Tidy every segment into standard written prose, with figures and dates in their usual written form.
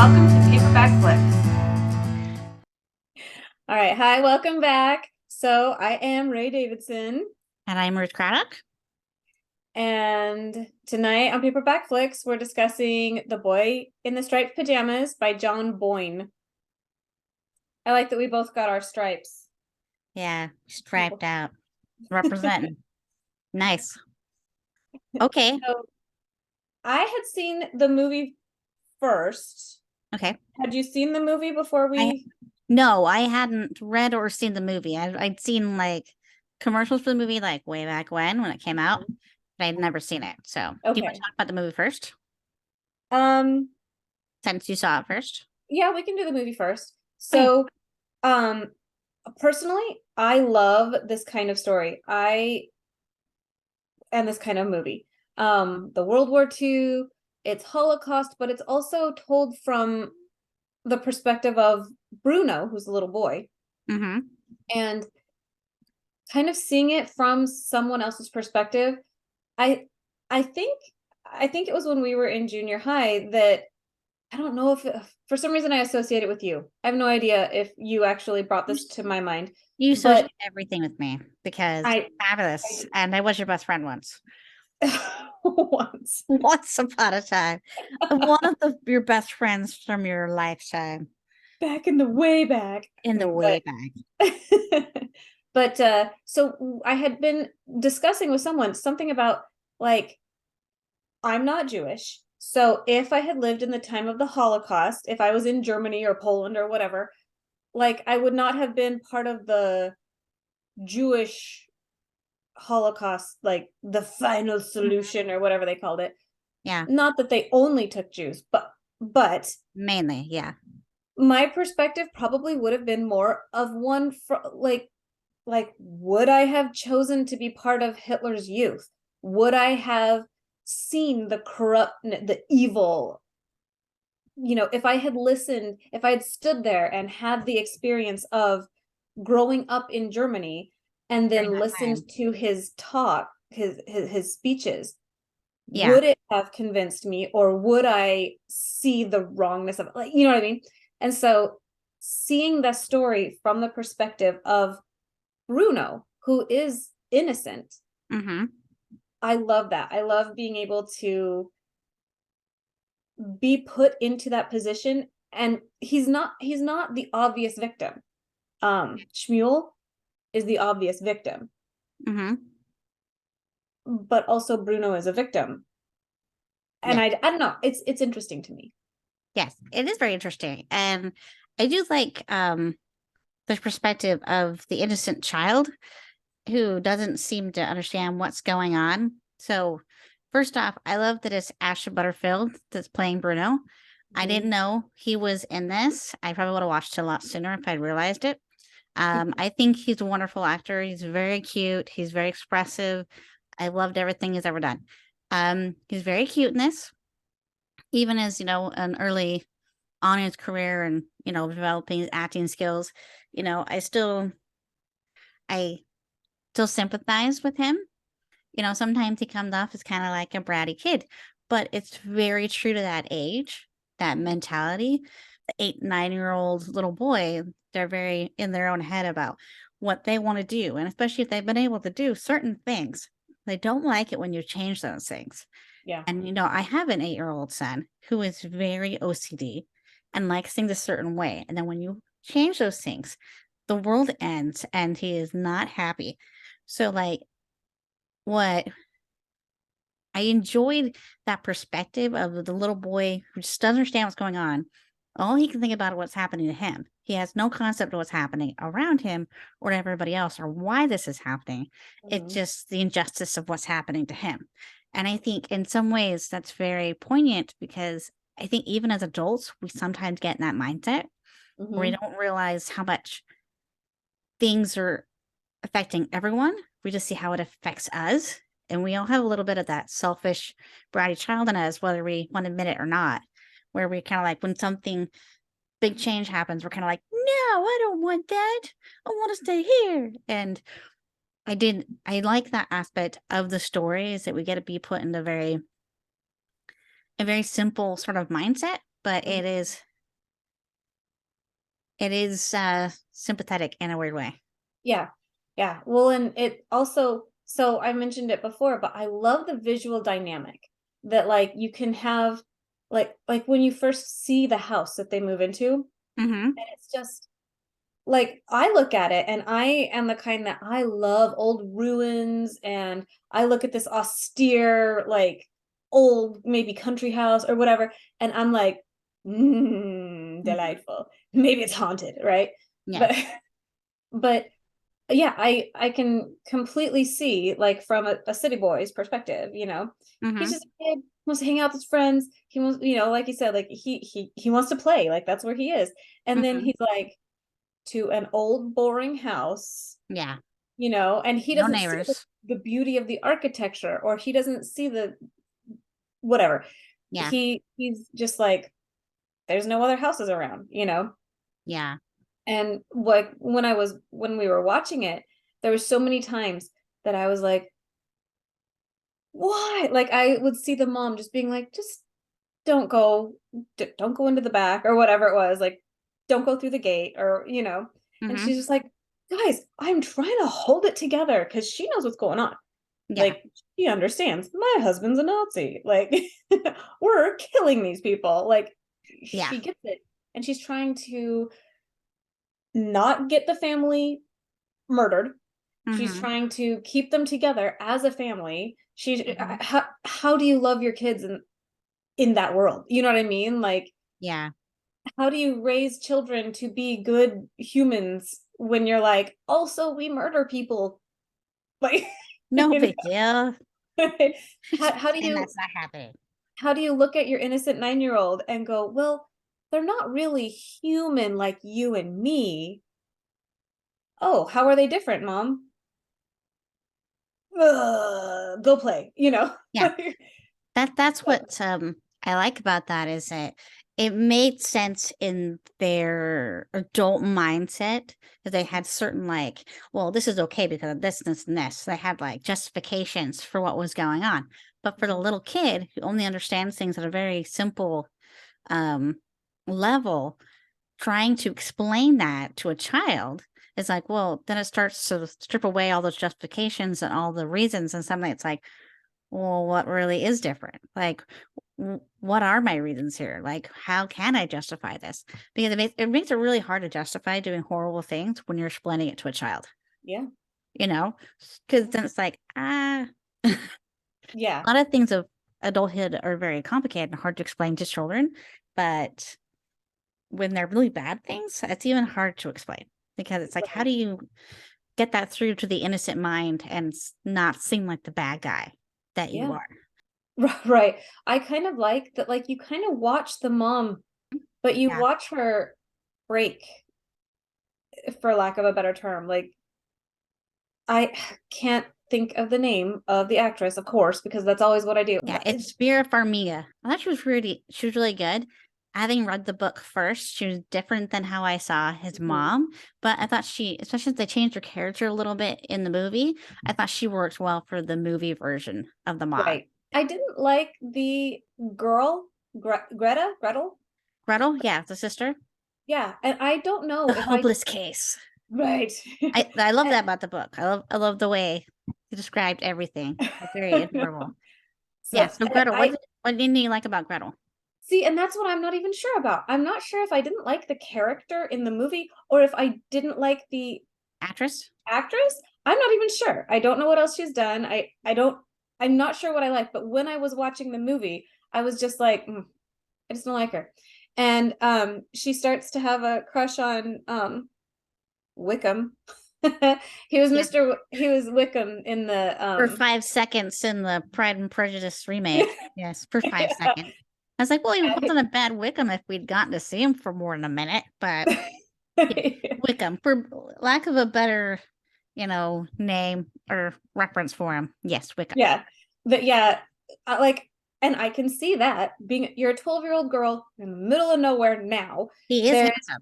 welcome to Paperback Flicks. All right. Hi, welcome back. So I am Rae Davidson. And I'm Ruth Craddock. And tonight on Paperback Flicks, we're discussing The Boy in the Striped Pajamas by John Boyne. I like that we both got our stripes. Yeah, striped out. Representing. Nice. Okay. So I had seen the movie first. Okay. Had you seen the movie before No, I hadn't read or seen the movie. I'd seen like commercials for the movie like way back when it came out, but I'd never seen it. So do you want to talk about the movie first? Since you saw it first. Yeah, we can do the movie first. So, personally, I love this kind of story. And this kind of movie. The World War II, it's Holocaust, but it's also told from the perspective of Bruno, who's a little boy. Mm-hmm. And kind of seeing it from someone else's perspective. I think it was when we were in junior high that I don't know if for some reason I associate it with you. I have no idea if you actually brought this to my mind. You associate everything with me because I fabulous. And I was your best friend once. once. Once upon a time. One of your best friends from your lifetime. Back in the way back. In the way back. But so I had been discussing with someone something about like I'm not Jewish. So if I had lived in the time of the Holocaust, if I was in Germany or Poland or whatever, like I would not have been part of the Jewish Holocaust, like the final solution or whatever they called it. Yeah. Not that they only took Jews, but mainly, yeah. My perspective probably would have been more of one like would I have chosen to be part of Hitler's youth? Would I have seen the corrupt, the evil? You know, if I had listened, if I had stood there and had the experience of growing up in Germany and then listened to his talk, his speeches, would it have convinced me, or would I see the wrongness of it? Like, you know what I mean? And so seeing the story from the perspective of Bruno, who is innocent, I love that. I love being able to be put into that position, and he's not the obvious victim. Shmuel is the obvious victim, but also Bruno is a victim, and I don't know, it's interesting to me. Yes, it is very interesting, and I do like the perspective of the innocent child who doesn't seem to understand what's going on. So first off, I love that it's Ashton Butterfield that's playing Bruno. I didn't know he was in this. I probably would have watched it a lot sooner if I'd realized it. I think he's a wonderful actor. He's very cute. He's very expressive. I loved everything he's ever done. He's very cute in this, even as, an early on in his career and, developing his acting skills. I still sympathize with him. Sometimes he comes off as kind of like a bratty kid, but it's very true to that age, that mentality. The 8-9-year-old little boy, they're very in their own head about what they want to do. And especially if they've been able to do certain things, they don't like it when you change those things. Yeah. And, I have an 8-year-old son who is very OCD and likes things a certain way. And then when you change those things, the world ends and he is not happy. So what I enjoyed that perspective of the little boy who just doesn't understand what's going on. All he can think about is what's happening to him. He has no concept of what's happening around him or to everybody else or why this is happening. It's just the injustice of what's happening to him. And I think in some ways that's very poignant because I think even as adults, we sometimes get in that mindset where we don't realize how much things are affecting everyone. We just see how it affects us. And we all have a little bit of that selfish, bratty child in us, whether we want to admit it or not, where we kind of like when something big change happens, we're kind of like, no, I don't want that. I want to stay here. And I like that aspect of the story is that we get to be put in a very simple sort of mindset, but it is It is sympathetic in a weird way. Yeah. Yeah. Well, and it also, so I mentioned it before, but I love the visual dynamic that like you can have like when you first see the house that they move into, Mm-hmm. and it's just like I look at it and I am the kind that I love old ruins, and I look at this austere like old maybe country house or whatever, and I'm like, delightful. Maybe it's haunted, right? Yeah. But but yeah, I can completely see like from a city boy's perspective, you know. He's Mm-hmm. just a kid, wants to hang out with his friends. He wants, you know, like you said, like he wants to play, like that's where he is. And then Mm-hmm. he's like to an old boring house, Yeah. you know, and he No doesn't see neighbors. the beauty of the architecture, or he doesn't see the whatever. Yeah. He's just like, there's no other houses around, you know. Yeah. And like when we were watching it, there were so many times that I was like, why? Like I would see the mom just being like, just don't go into the back or whatever it was, like don't go through the gate, or you know. And Mm-hmm. she's just like, guys, I'm trying to hold it together because she knows what's going on. Yeah. Like she understands my husband's a Nazi, like we're killing these people, like Yeah. she gets it, and she's trying to not get the family murdered. She's Mm-hmm. trying to keep them together as a family. She's Mm-hmm. how do you love your kids in that world? You know what I mean? Like Yeah. how do you raise children to be good humans when you're like, also we murder people? Like No you big deal. know? how do And you that's not happening. look at your innocent 9-year old and go, well, they're not really human like you and me. Oh, how are they different, mom? Go play, you know. Yeah. That's what I like about that is that it made sense in their adult mindset that they had certain like, well, this is okay because of this, and this. They had like justifications for what was going on. But for the little kid who only understands things at a very simple um level, trying to explain that to a child is like, well, then it starts to strip away all those justifications and all the reasons, and something it's like, well, what really is different? Like, what are my reasons here? Like, how can I justify this? Because it makes it really hard to justify doing horrible things when you're explaining it to a child, Yeah. you know? Because then it's like, a Yeah. lot of things of adulthood are very complicated and hard to explain to children. But when they're really bad things, it's even hard to explain because it's like, how do you get that through to the innocent mind and not seem like the bad guy that you Yeah. are? Right. I kind of like that, like you kind of watch the mom, but you Yeah. watch her break, for lack of a better term. Like I can't think of the name of the actress, of course, because that's always what I do. Yeah, But it's Vera Farmiga. I thought she was really good. Having read the book first, she was different than how I saw his Mhm. mom. But I thought she, especially since they changed her character a little bit in the movie, I thought she worked well for the movie version of the mom. Right. I didn't like the girl, Gretel. Gretel, yeah, the sister. Yeah, and I don't know The if I hopeless case. right. I love that about the book. I love the way he described everything. It's very adorable. Yeah. So So Gretel, I what didn't you like about Gretel? see, and that's what I'm not even sure about. I'm not sure if I didn't like the character in the movie or if I didn't like the Actress? actress. I'm not even sure. I don't know what else she's done. I don't, I'm not sure what I like, but when I was watching the movie, I was just like, I just don't like her. And she starts to have a crush on Wickham. Yeah. He was Wickham in the For 5 seconds in the Pride and Prejudice remake. Yes, for five yeah. seconds. I was like, well, he wasn't a bad Wickham if we'd gotten to see him for more than a minute, but yeah, Wickham, for lack of a better, name or reference for him. Yes, Wickham. Yeah. But yeah, like, and I can see that being you're a 12-year-old girl in the middle of nowhere now. He is There, handsome.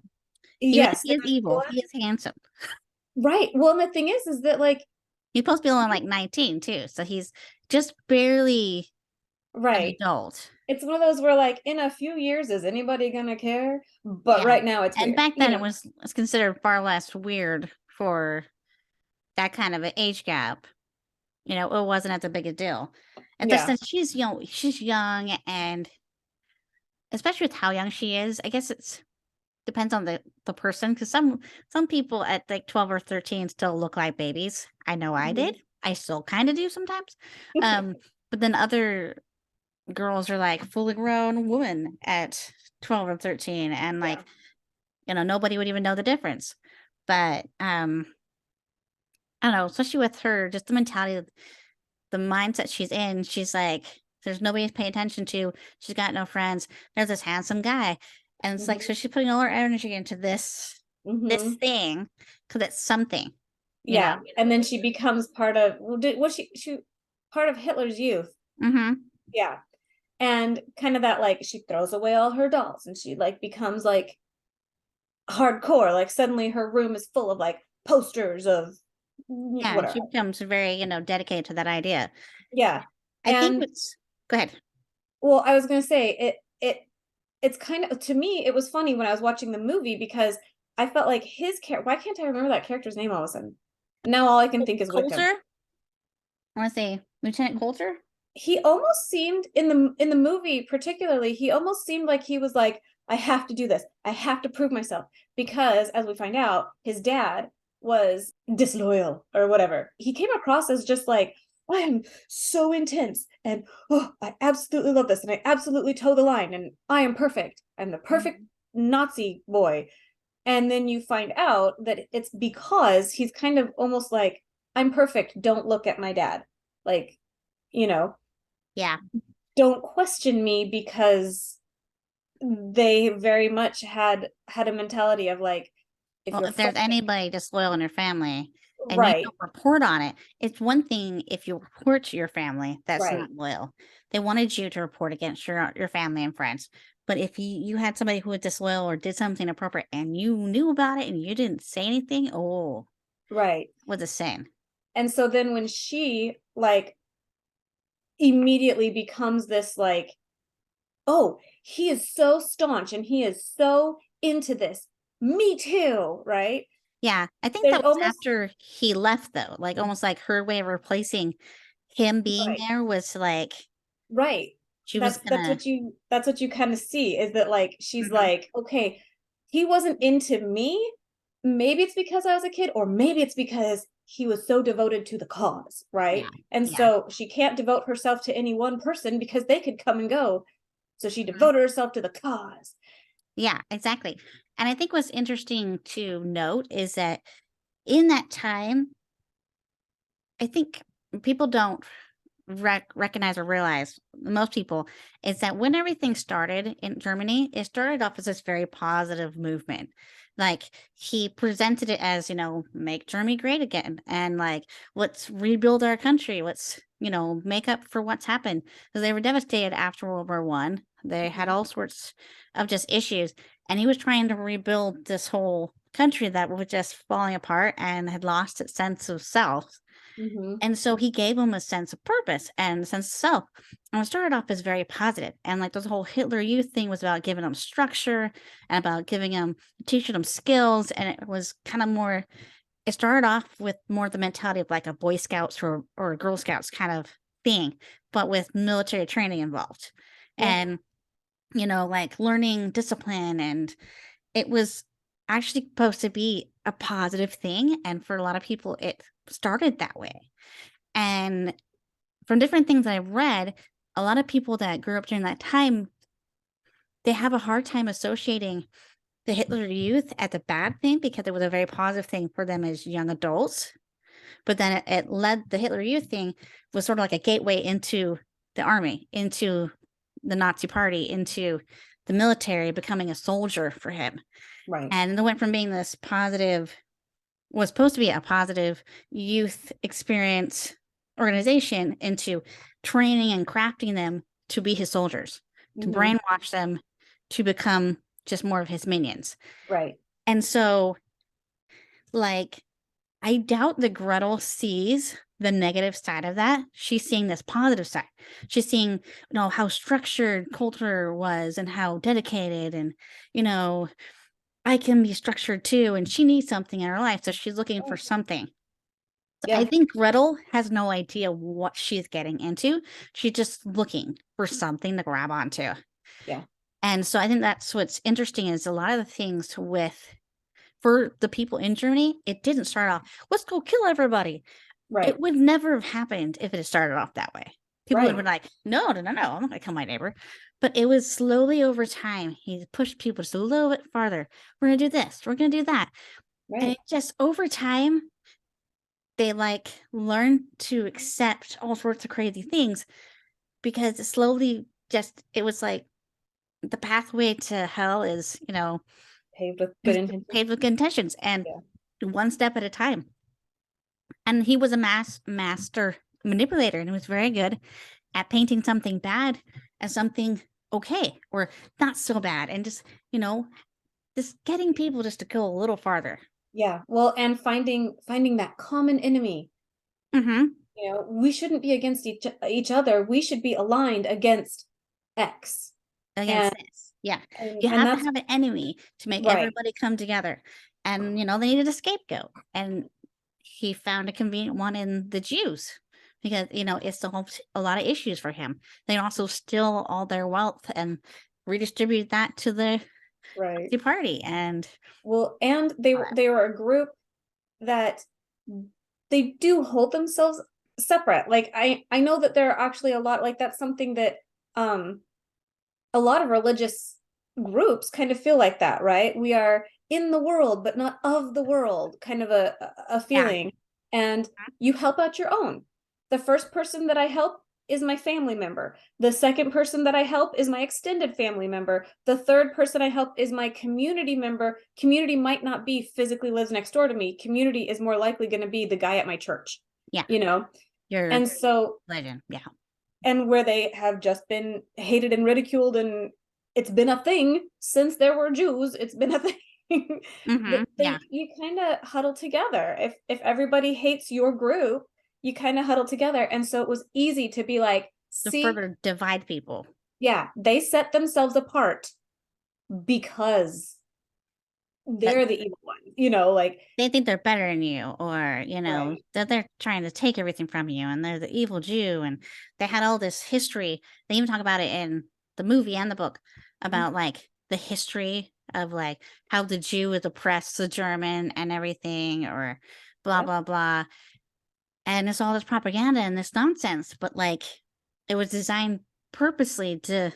Even if yes, he is there's evil, blood. he is handsome. Right. Well, and the thing is that like He's supposed to be only like 19 too, so he's just barely Right. adult. It's one of those where like in a few years, is anybody gonna care? But right now it's And weird. back then it was considered far less weird for that kind of an age gap. It wasn't as a big a deal. And just Yeah. since she's young, and especially with how young she is, I guess it's depends on the person, because some people at like 12 or 13 still look like babies. I know I Mhm. did. I still kind of do sometimes. But then other girls are like fully grown women at 12 or 13, and like nobody would even know the difference. But I don't know, especially with her, just the mentality of the mindset she's in. She's like, there's nobody to pay attention to. She's got no friends. There's this handsome guy. And it's like, so she's putting all her energy into this Mhm. thing, because it's something, Yeah. And then she becomes part of, was she part of Hitler's Youth? Mm-hmm. Yeah. And kind of that, like, she throws away all her dolls and she like becomes like hardcore. Like suddenly her room is full of like posters of Yeah, whatever. she becomes very, dedicated to that idea. Yeah. I think And go ahead. well, I was gonna say it's kind of, to me, it was funny when I was watching the movie because I felt like his character, why can't I remember that character's name all of a sudden? Now all I can think is Wickham. Coulter? I want to say Lieutenant Coulter? He almost seemed in the movie particularly, he almost seemed like he was like, I have to do this, I have to prove myself, because as we find out, his dad was disloyal or whatever. He came across as just like, I am so intense and oh, I absolutely love this and I absolutely toe the line and I am perfect, I'm the perfect Nazi boy. And then you find out that it's because he's kind of almost like, I'm perfect, don't look at my dad, like, you know, Yeah. don't question me, because they very much had a mentality of like, if Well, you're if there's fucking anybody disloyal in your family and you right, don't report on it, it's one thing if you report to your family, that's right, not loyal. They wanted you to report against your family and friends. But if you had somebody who was disloyal or did something inappropriate and you knew about it and you didn't say anything, oh, right. was a sin. And so then when she like immediately becomes this like, oh, he is so staunch and he is so into this, me too, right? Yeah, I think There's that was almost after he left, though. Like almost like her way of replacing him being right, there was like right. she was gonna. That's what you kind of see, is that like she's Mhm. like, okay, he wasn't into me, maybe it's because I was a kid, or maybe it's because he was so devoted to the cause, Yeah, right? And yeah. so she can't devote herself to any one person because they could come and go, so she Mhm. devoted herself to the cause. Yeah, exactly. And I think what's interesting to note is that in that time, I think people don't recognize or realize, most people, is that when everything started in Germany, it started off as this very positive movement. Like he presented it as, make Germany great again, and like, let's rebuild our country. Let's, make up for what's happened, because they were devastated after World War I. They had all sorts of just issues, and he was trying to rebuild this whole country that was just falling apart and had lost its sense of self. Mm-hmm. And so he gave them a sense of purpose and a sense of self. And it started off as very positive. And like this whole Hitler Youth thing was about giving them structure and about teaching them skills. And it was kind of more, it started off with more the mentality of like a Boy Scouts or a Girl Scouts kind of thing, but with military training involved. Yeah. And, like learning discipline. And it was actually supposed to be a positive thing. And for a lot of people, it started that way. And from different things I've read, a lot of people that grew up during that time, they have a hard time associating the Hitler Youth as a bad thing, because it was a very positive thing for them as young adults. But then it led, the Hitler Youth thing was sort of like a gateway into the army, into the Nazi party, into the military, becoming a soldier for him. Right. And it went from being this positive, was supposed to be a positive youth experience organization, into training and crafting them to be his soldiers, to Mm-hmm. brainwash them to become just more of his minions. Right. And so, like, I doubt that Gretel sees the negative side of that. She's seeing this positive side. She's seeing, you know, how structured culture was and how dedicated, and, you know, I can be structured too. And she needs something in her life. So she's looking for something. So I Yeah. think Gretel has no idea what she's getting into. She's just looking for something to grab onto. Yeah. And so I think that's what's interesting is a lot of the things for the people in Germany, it didn't start off, let's go kill everybody. Right. It would never have happened if it had started off that way. People would have Right. been like, no, no, no, no, I'm not going to kill my neighbor. But it was slowly over time. He pushed people just a little bit farther. We're going to do this. We're going to do that. And Right. it just over time, they like learn to accept all sorts of crazy things because it slowly it was like the pathway to hell is, you know, Paved with good intentions. paved with good intentions and Yeah. one step at a time. And he was a master manipulator, and he was very good at painting something bad as something okay or not so bad, and just, you know, just getting people just to go a little farther. Yeah. Well, and finding that common enemy. Mm-hmm. You know, we shouldn't be against each other. We should be aligned against X. Against And this. Yeah. and, You and have to that's have an enemy to make right. everybody come together. And, you know, they needed a scapegoat. And he found a convenient one in the Jews because, you know, it solved a lot of issues for him. They also steal all their wealth and redistribute that to the Right. Nazi party. And Well, and they were a group that they do hold themselves separate. Like I know that there are actually a lot, like that's something that a lot of religious groups kind of feel like that, right? We are in the world but not of the world, kind of a yeah. feeling. And you help out your own. The first person that I help is my family member. The second person that I help is my extended family member. The third person I help is my community member. Community might not be physically lives next door to me. Community is more likely going to be the guy at my church. Yeah. You know? Your And so legend. Yeah. and where they have just been hated and ridiculed, and it's been a thing since there were Jews. It's been a thing. Mm-hmm. Yeah. You kind of huddle together. If everybody hates your group, you kind of huddle together. And so it was easy to be like, To see, further divide people. yeah, they set themselves apart because they're the evil ones, you know, like they think they're better than you, or, you know, right. that they're trying to take everything from you and they're the evil Jew. And they had all this history. They even talk about it in the movie and the book about like the history of like how the Jew would oppress the German and everything, or blah, Yep. blah, blah. And it's all this propaganda and this nonsense, but like it was designed purposely to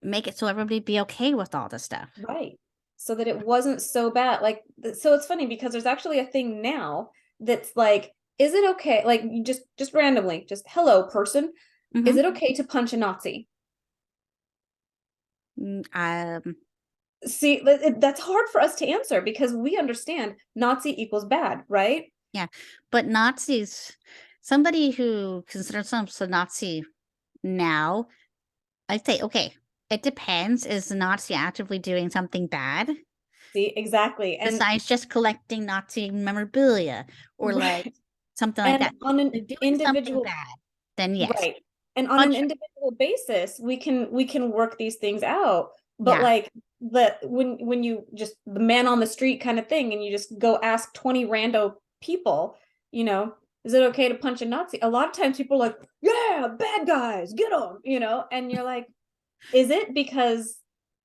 make it so everybody be okay with all this stuff. Right. So that it wasn't so bad. Like, so it's funny because there's actually a thing now that's like, is it okay? Like, you just randomly, just hello, person. Is it okay to punch a Nazi? See, that's hard for us to answer because we understand Nazi equals bad, right? Yeah, but Nazis, somebody who considers themselves a Nazi now, I'd say, okay, it depends. Is the Nazi actively doing something bad See, exactly. And besides just collecting Nazi memorabilia or like right. something like And that? on If an they're doing something individual, bad, then yes, right. And on an punch 'em. individual basis, we can work these things out. But Yeah, like when you just the man on the street kind of thing, and you just go ask 20 rando people, you know, is it okay to punch a Nazi? A lot of times people are like, yeah, bad guys, get them, you know, and you're like, is it? Because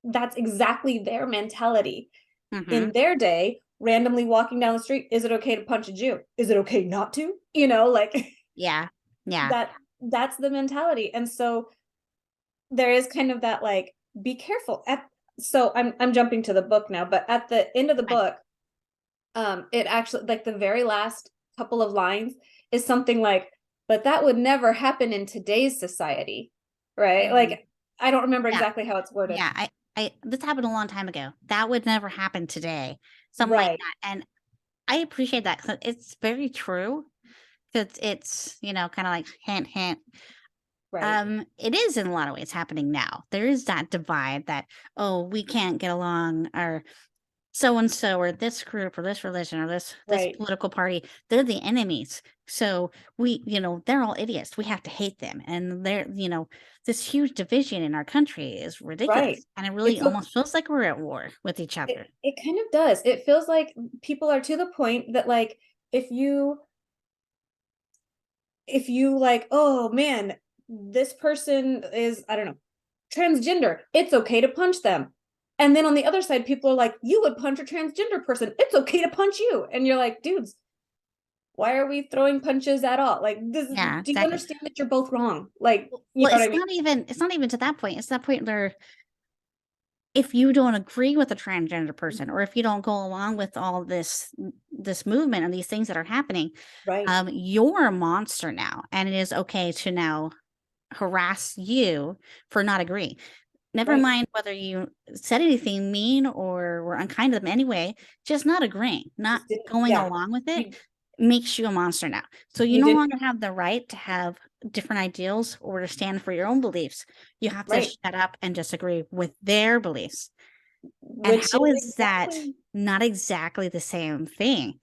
that's exactly their mentality. In their day, randomly walking down the street, is it okay to punch a Jew? Is it okay not to? You know, like yeah, yeah. that's the mentality. And so there is kind of that like, be careful. So I'm jumping to the book now, but at the end of the Right. book, it actually, like the very last couple of lines is something like, but that would never happen in today's society, right? Like I don't remember Yeah, exactly how it's worded. yeah. This happened a long time ago. That would never happen today. Something like Right. that. And I appreciate that because it's very true. Because it's, you know, kind of like hint, hint. Right. It is in a lot of ways happening now. There is that divide that, oh, we can't get along, or so and so or this group or this religion or this Right. political party, they're the enemies. So we, they're all idiots. We have to hate them. And this huge division in our country is ridiculous. Right. And it really almost feels like we're at war with each other. It kind of does. It feels like people are to the point that, like, if you like, oh man, this person is, I don't know, transgender, it's okay to punch them. And then on the other side, people are like, you would punch a transgender person, it's okay to punch you. And you're like, dudes, why are we throwing punches at all? Like, this, Yeah, do you exactly. understand that you're both wrong? Like, you Well, know what I mean? it's not even to that point. It's that point where if you don't agree with a transgender person, or if you don't go along with all this movement and these things that are happening, Right. you're a monster now, and it is okay to now harass you for not agreeing. Never Right. mind whether you said anything mean or were unkind to them anyway, just not agreeing, not going Yeah. along with it You, makes you a monster now. So you you no did longer have the right to have different ideals or to stand for your own beliefs. You have to right. shut up and disagree with their beliefs. And Which how is is that exactly not exactly the same thing?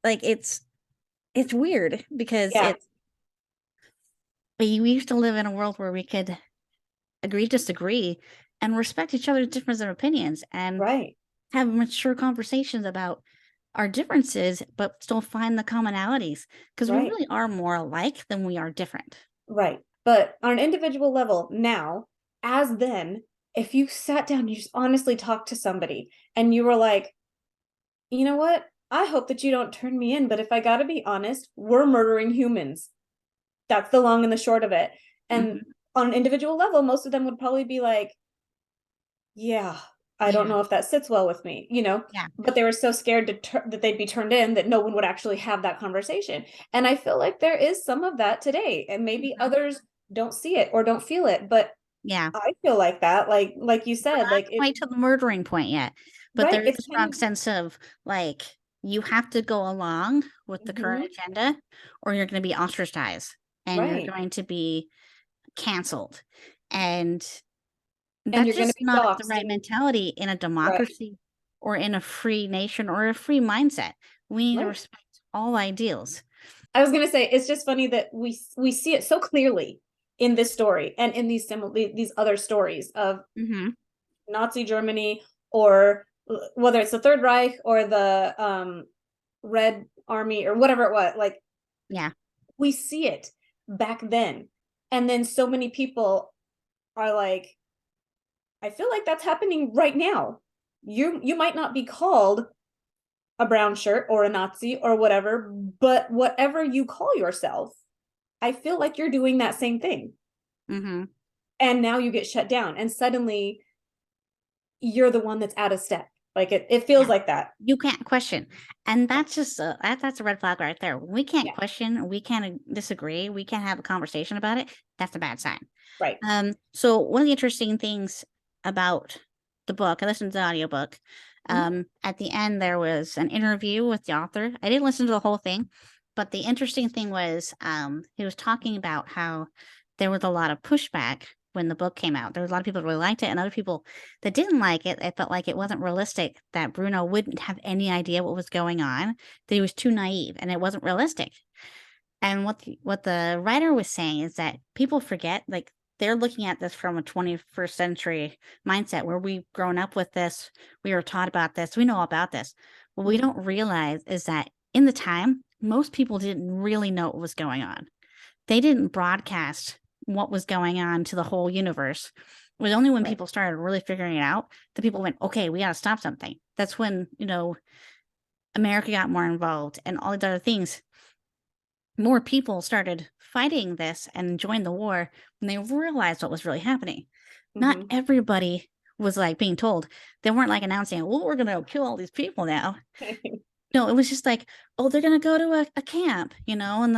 Like it's weird because yeah. we used to live in a world where we could agree, disagree, and respect each other's difference of opinions and Right. have mature conversations about our differences, but still find the commonalities because we Right. really are more alike than we are different. Right. But on an individual level now, as then, if you sat down and you just honestly talked to somebody and you were like, you know what? I hope that you don't turn me in, but if I gotta be honest, we're murdering humans. That's the long and the short of it. And Mhm. on an individual level, most of them would probably be like, yeah, I don't Yeah, know if that sits well with me, yeah, but they were so scared that they'd be turned in that no one would actually have that conversation. And I feel like there is some of that today, and maybe mhm, others don't see it or don't feel it, but yeah. I feel like that, like you We're said, not like it, quite to the murdering point yet, but right, there is it's a kind strong of, sense of like you have to go along with the current mhm, agenda, or you're going to be ostracized and you're right, going to be canceled. And and that's you're going to just be not the doxxed right and mentality in a right, democracy or in a free nation or a free mindset. We need to right. respect all ideals. I was going to say, it's just funny that we see it so clearly in this story and in these other stories of Hmm. Nazi Germany, or whether it's the Third Reich or the Red Army or whatever it was. Like, Yeah. we see it back then, and then so many people are like, I feel like that's happening right now. You might not be called a brown shirt or a Nazi or whatever, but whatever you call yourself, I feel like you're doing that same thing. Hmm. And now you get shut down, and suddenly you're the one that's out of step. Like, it feels Yeah. like that. You can't question. And that's just that's a red flag right there. We can't Yeah. question, we can't disagree, we can't have a conversation about it. That's a bad sign. Right. So one of the interesting things about the book, I listened to the audiobook. Mhm. At the end there was an interview with the author. I didn't listen to the whole thing, but the interesting thing was he was talking about how there was a lot of pushback when the book came out. There was a lot of people that really liked it, and other people that didn't like it. It felt like it wasn't realistic, that Bruno wouldn't have any idea what was going on, that he was too naive, and it wasn't realistic. And what the writer was saying is that people forget, like they're looking at this from a 21st century mindset where we've grown up with this, we were taught about this, we know about this. What we don't realize is that in the time, most people didn't really know what was going on. They didn't broadcast what was going on to the whole universe. It was only when Right. people started really figuring it out that people went, okay, we got to stop something. That's when, America got more involved and all these other things. More people started fighting this and joined the war when they realized what was really happening. Not Mhm. everybody was like being told. They weren't like announcing, well, we're going to kill all these people now. No, it was just like, oh, they're going to go to a camp, and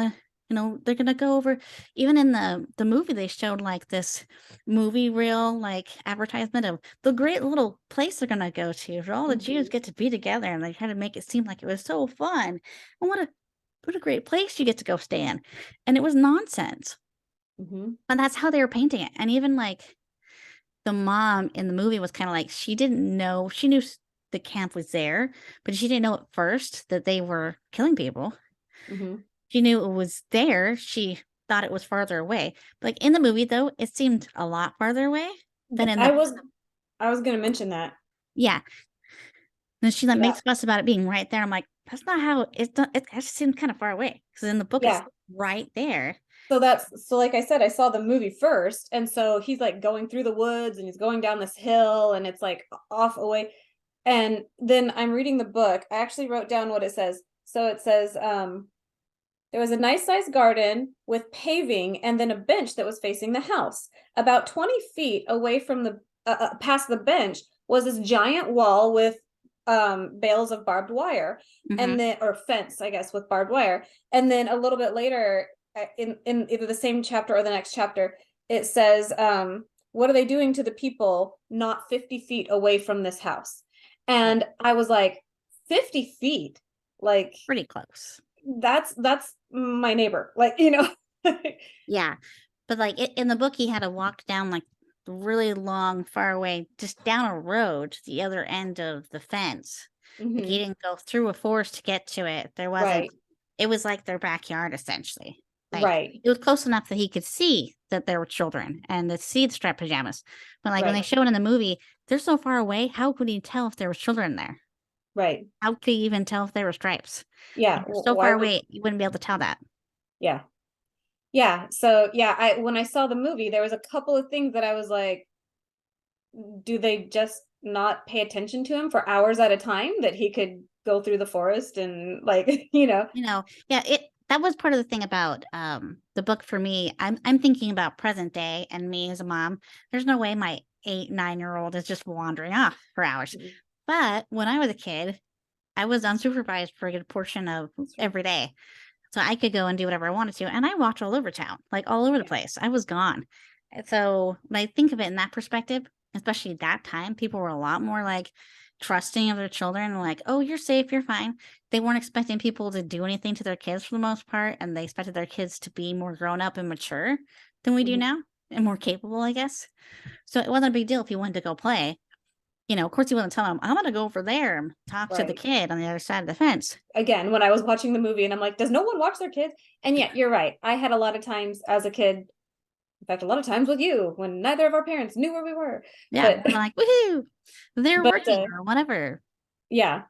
they're going to go over. Even in the movie, they showed like this movie reel, like advertisement of the great little place they're going to go to where all the Jews Mhm. get to be together, and they try to make it seem like it was so fun. And what a great place you get to go stay in. And it was nonsense. Mhm. And that's how they were painting it. And even like the mom in the movie was kind of like, she didn't know, she knew the camp was there, but she didn't know at first that they were killing people. Mhm. She knew it was there. She thought it was farther away. Like in the movie, though, it seemed a lot farther away than in the. I was going to mention that. Yeah. And she like Yeah. makes a fuss about it being right there. I'm like, that's not how it's done. It actually seemed kind of far away because in the book it's Yeah. right there. So like I said, I saw the movie first, and so he's like going through the woods and he's going down this hill and it's like off away. And then I'm reading the book. I actually wrote down what it says. So it says, there was a nice sized garden with paving and then a bench that was facing the house. About 20 feet away from the past the bench was this giant wall with bales of barbed wire, and then, or fence, I guess, with barbed wire. And then a little bit later, in either the same chapter or the next chapter, it says, what are they doing to the people not 50 feet away from this house? And I was like, 50 feet, like Pretty close. that's my neighbor, like, Yeah, but like in the book he had to walk down like really long, far away, just down a road to the other end of the fence. Like he didn't go through a forest to get to it. There wasn't. Right. It was like their backyard essentially. Like, Right. it was close enough that he could see that there were children and to see the striped pajamas. But like when they Right. show it in the movie, they're so far away. How could he tell if there were children there? Right. How could he even tell if they were stripes? Yeah. Like, they're so far away, you wouldn't be able to tell that. Yeah. Yeah. So yeah, when I saw the movie, there was a couple of things that I was like, do they just not pay attention to him for hours at a time that he could go through the forest and like, Yeah, that was part of the thing about the book for me. I'm thinking about present day and me as a mom. There's no way my 8-9-year-old is just wandering off for hours. But when I was a kid, I was unsupervised for a good portion of every day. So I could go and do whatever I wanted to. And I walked all over town, like all over the place. I was gone. And so when I think of it in that perspective, especially that time, people were a lot more like trusting of their children, like, oh, you're safe, you're fine. They weren't expecting people to do anything to their kids for the most part. And they expected their kids to be more grown up and mature than we do now and more capable, I guess. So it wasn't a big deal if you wanted to go play. Of course, you wouldn't tell them, I'm going to go over there and talk to the kid on the other side of the fence. Again, when I was watching the movie and I'm like, does no one watch their kids? And yeah, you're right. I had a lot of times as a kid, in fact, a lot of times with you, when neither of our parents knew where we were. Yeah, but, like, woohoo, they're working or whatever. Yeah,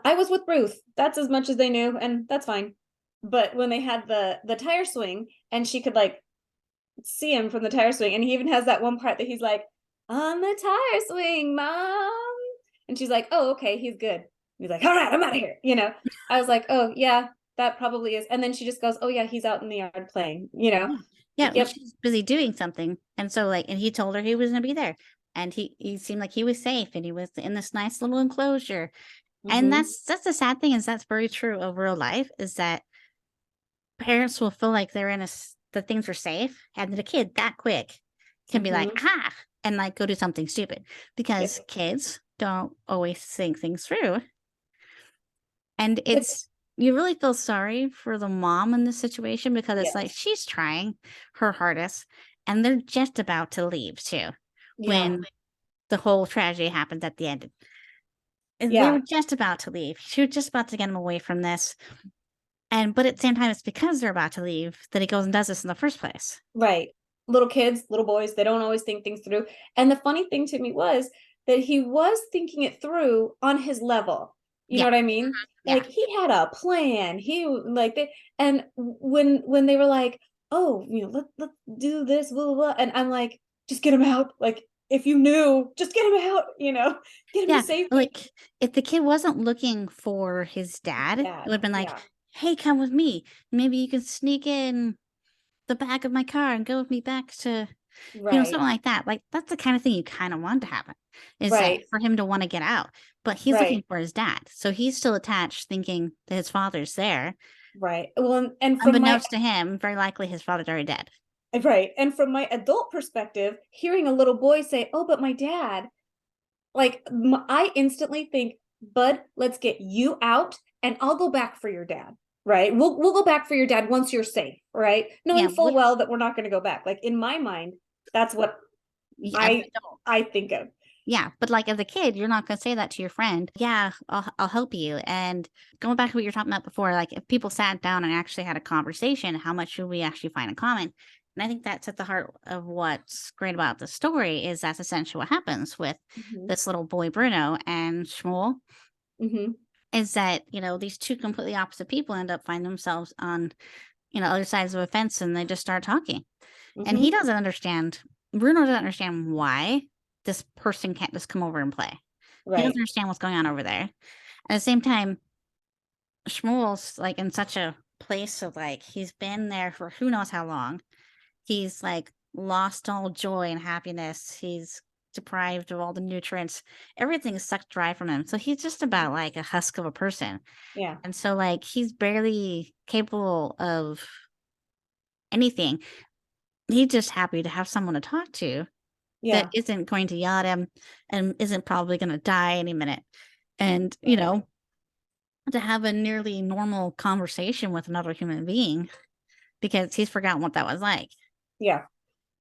I was with Ruth. That's as much as they knew, and that's fine. But when they had the tire swing, and she could like see him from the tire swing, and he even has that one part that he's like, on the tire swing, Mom. And she's like, oh, okay, he's good. He's like, all right, I'm out of here. I was like, oh, yeah, that probably is. And then she just goes, oh, yeah, he's out in the yard playing, Yeah, Yep. she's busy doing something. And so, like, and he told her he was going to be there. And he seemed like he was safe and he was in this nice little enclosure. And that's the sad thing, is that's very true of real life, is that parents will feel like they're that things are safe. And the kid that quick can be like, and like go do something stupid, because kids don't always think things through. And you really feel sorry for the mom in this situation, because it's like she's trying her hardest and they're just about to leave too when the whole tragedy happened at the end. And they were just about to leave. She was just about to get him away from this. But at the same time, it's because they're about to leave that he goes and does this in the first place. Right. Little kids, little boys, they don't always think things through. And the funny thing to me was that he was thinking it through on his level. You know what I mean? Like he had a plan. He like and when they were like, oh, let's do this, blah, blah, blah. And I'm like, just get him out. Like, if you knew, just get him out, get him to safety. Like if the kid wasn't looking for his dad, it would have been like, hey, come with me. Maybe you can sneak in the back of my car and go with me back to, something like that. Like, that's the kind of thing you kind of want to happen, is that for him to want to get out. But he's looking for his dad. So he's still attached, thinking that his father's there. Right. Well, and from unbeknownst to him, very likely his father's already dead. Right. And from my adult perspective, hearing a little boy say, oh, but my dad, like, I instantly think, bud, let's get you out and I'll go back for your dad. Right. We'll go back for your dad once you're safe. Right. Knowing full well that we're not going to go back. Like, in my mind, that's what I think of. Yeah, but like as a kid, you're not going to say that to your friend. Yeah, I'll help you. And going back to what you were talking about before, like if people sat down and actually had a conversation, how much should we actually find in common? And I think that's at the heart of what's great about the story is that's essentially what happens with Mhm. this little boy Bruno and Shmuel Mhm. is that, you know, these two completely opposite people end up finding themselves on, you know, other sides of a fence and they just start talking. And he Mhm. doesn't understand, Bruno doesn't understand why this person can't just come over and play. He doesn't Right. understand what's going on over there. At the same time, Shmuel's like in such a place of like, he's been there for who knows how long. He's like lost all joy and happiness. He's deprived of all the nutrients. Everything is sucked dry from him. So he's just about like a husk of a person. Yeah. And so like he's barely capable of anything. He's just happy to have someone to talk to that Yeah. isn't going to yell at him and isn't probably going to die any minute. And, you Right. know, to have a nearly normal conversation with another human being because he's forgotten what that was like. Yeah.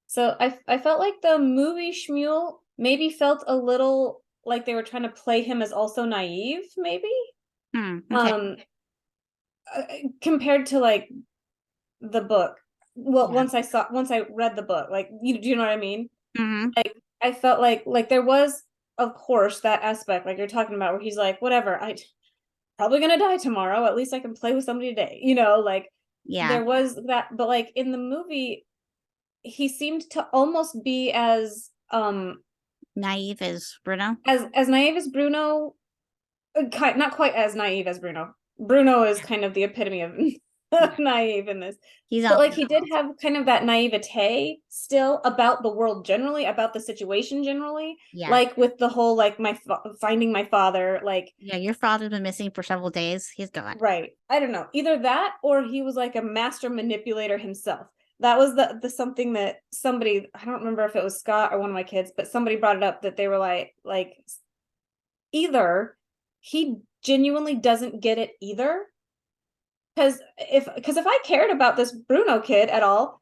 So I felt like the movie Shmuel maybe felt a little like they were trying to play him as also naive, maybe. Okay. Um, compared to like the book. Well, Yeah. once I read the book, like do you know what I mean? Hmm. I felt like there was, of course, that aspect like you're talking about where he's like, whatever, I probably gonna die tomorrow. At least I can play with somebody today. Like Yeah. there was that, but like in the movie, he seemed to almost be Naive as Bruno. as naive as Bruno, not quite as naive as Bruno. Bruno is kind of the epitome of Yeah. naive in this. He's But out like there. he did have kind of that naivete still about the world generally, about the situation generally, Yeah. like with the whole like finding my father, like Yeah. Your father's been missing for several days. He's gone. right. I don't know. Either that or he was like a master manipulator himself. That was the something that somebody, I don't remember if it was Scott or one of my kids, but somebody brought it up that they were like either he genuinely doesn't get it either. Because if I cared about this Bruno kid at all,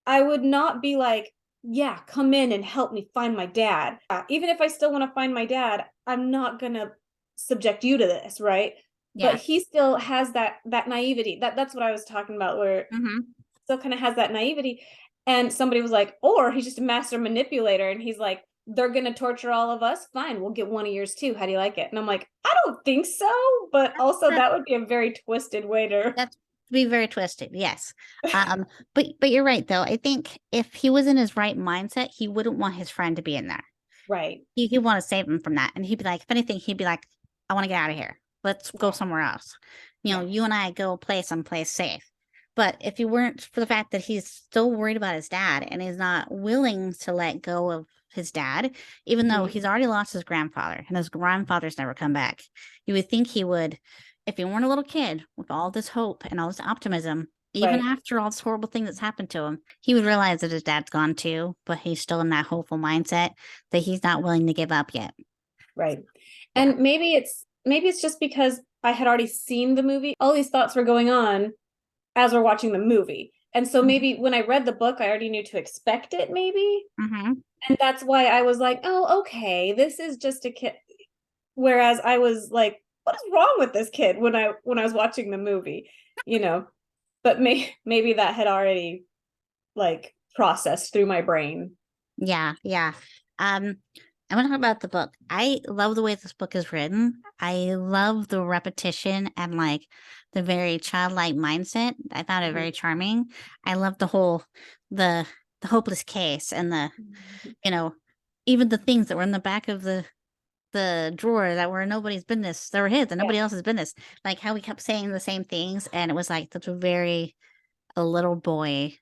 I would not be like, yeah, come in and help me find my dad. Even if I still want to find my dad, I'm not gonna subject you to this, right? But Yeah. he still has that naivety. That's what I was talking about, where Hmm. still kind of has that naivety. And somebody was like, or he's just a master manipulator, and he's like, they're gonna torture all of us. Fine, we'll get one of yours too. How do you like it? And I'm like, I don't think so, but also that would be a very twisted way to. That's be very twisted. Yes. But you're right though. I think if he was in his right mindset, he wouldn't want his friend to be in there. Right. He'd want to save him from that. And he'd be like, if anything, he'd be like, I want to get out of here. Let's go Yeah. somewhere else. You know, Yeah. you and I go play someplace safe. But if you weren't for the fact that he's still worried about his dad and he's not willing to let go of his dad, even though Mhm. he's already lost his grandfather and his grandfather's never come back, you would think he would, if he weren't a little kid with all this hope and all this optimism, even Right. after all this horrible thing that's happened to him, he would realize that his dad's gone too, but he's still in that hopeful mindset that he's not willing to give up yet. Right. Yeah. And maybe it's just because I had already seen the movie. All these thoughts were going on as we're watching the movie. And so Mm-hmm. maybe when I read the book, I already knew to expect it, maybe. Mm-hmm. And that's why I was like, oh, okay, this is just a kid. Whereas I was like, what is wrong with this kid when I was watching the movie, you know? But maybe that had already like processed through my brain. Yeah, yeah. Um, I want to talk about the book. I love the way this book is written. I love the repetition and like the very childlike mindset. I found it Mhm. very charming. I love the whole the the hopeless case and the, you know, even the things that were in the back of the drawer that were nobody's business. They were his and Yeah. nobody else's business. Like how we kept saying the same things and it was like that's a little boy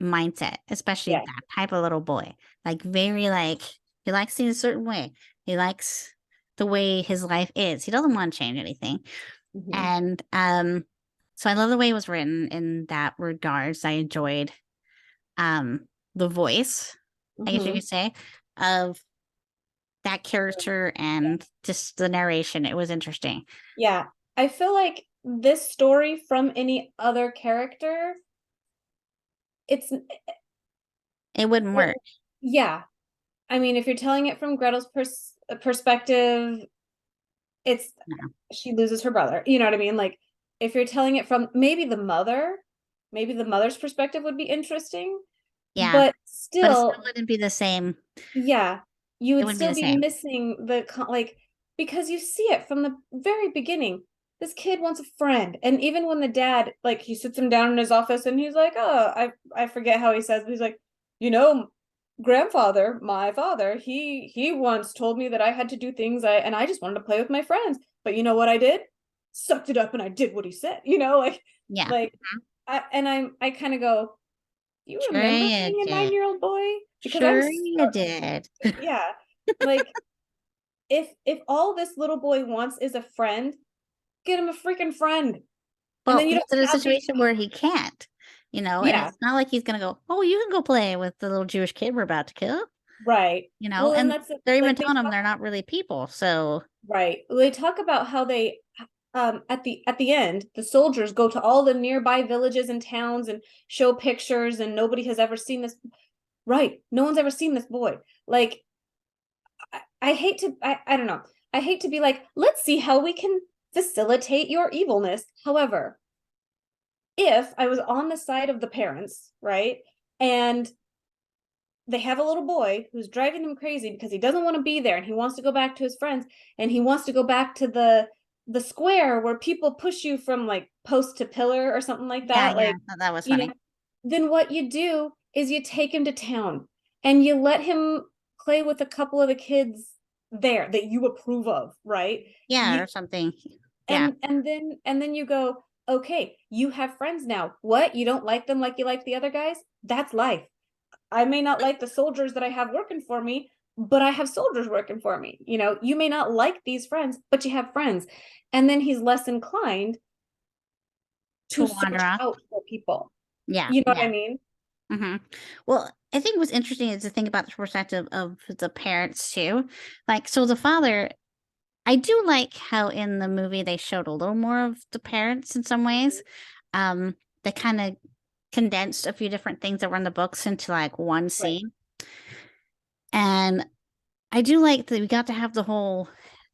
mindset, especially Yeah. that type of little boy. Like very like he likes things a certain way. He likes the way his life is. He doesn't want to change anything. Mhm. And so I love the way it was written in that regards. I enjoyed the voice, I guess you Mhm. could say, of that character and just the narration. It was interesting. Yeah. I feel like this story from any other character, it's It wouldn't it, work. yeah. I mean, if you're telling it from Gretel's perspective, it's No. she loses her brother. You know what I mean? Like, if you're telling it from maybe the mother's perspective would be interesting, Yeah, but but it still still, wouldn't be the same. yeah, you It would wouldn't be still the be same. missing like, because you see it from the very beginning. This kid wants a friend, and even when the dad, like, he sits him down in his office and he's like, "Oh, I forget how he says, but he's like, you know, grandfather, my father, he once told me that I had to do things and I just wanted to play with my friends, but you know what I did? Sucked it up and I did what he said." Yeah, Like I kind of go, you sure remember you being a did. 9-year-old boy? Because I'm Sure you did. yeah, like, if all this little boy wants is a friend, get him a freaking friend. And Well, then you he's in a don't have these. situation where he can't, and Yeah, it's not like he's gonna go, oh, you can go play with the little Jewish kid we're about to kill, right. Well, and and that's they're even like they telling him talk, they're not really people. So right. They talk about how they at the end, the soldiers go to all the nearby villages and towns and show pictures, and nobody has ever seen this. Right. No one's ever seen this boy. Like, I hate to I don't know. I hate to be like, let's see how we can facilitate your evilness. However, if I was on the side of the parents, right? And they have a little boy who's driving them crazy because he doesn't want to be there and he wants to go back to his friends and he wants to go back to the square where people push you from like post to pillar or something like yeah, that. yeah, Like, that was you know, funny. then what you do is you take him to town and you let him play with a couple of the kids there that you approve of, right? Yeah, You or something. Yeah, and then you go, okay, you have friends now. What? You don't like them like you like the other guys? That's life. I may not like the soldiers that I have working for me, but I have soldiers working for me. You may not like these friends, but you have friends. And then he's less inclined to to wander search off. out for people. Yeah, You know what yeah. I mean? Well, I think what's interesting is to think about the perspective of the parents too. Like, so the father, I do like how in the movie they showed a little more of the parents in some ways. Um, they kind of condensed a few different things that were in the books into like one Right. scene. And I do like that we got to have the whole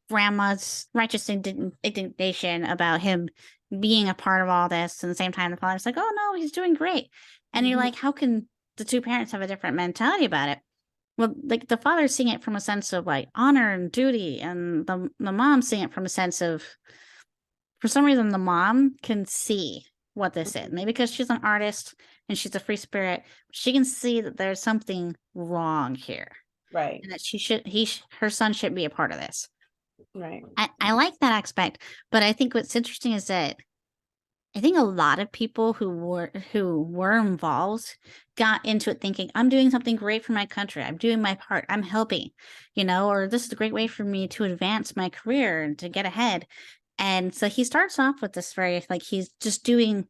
grandma's righteous indignation about him being a part of all this. And at the same time, the father's like, oh no, he's doing great. And you're Mhm. like, how can the two parents have a different mentality about it? Well, like the father's seeing it from a sense of like honor and duty, and the mom's seeing it from a sense of, for some reason, the mom can see what this is. Mhm. Maybe because she's an artist and she's a free spirit, she can see that there's something wrong here, Right. and that her son should be a part of this. Right. I like that aspect, but I think what's interesting is that I think a lot of people who were involved got into it thinking, I'm doing something great for my country. I'm doing my part. I'm helping, or this is a great way for me to advance my career and to get ahead. And so he starts off with this very like he's just doing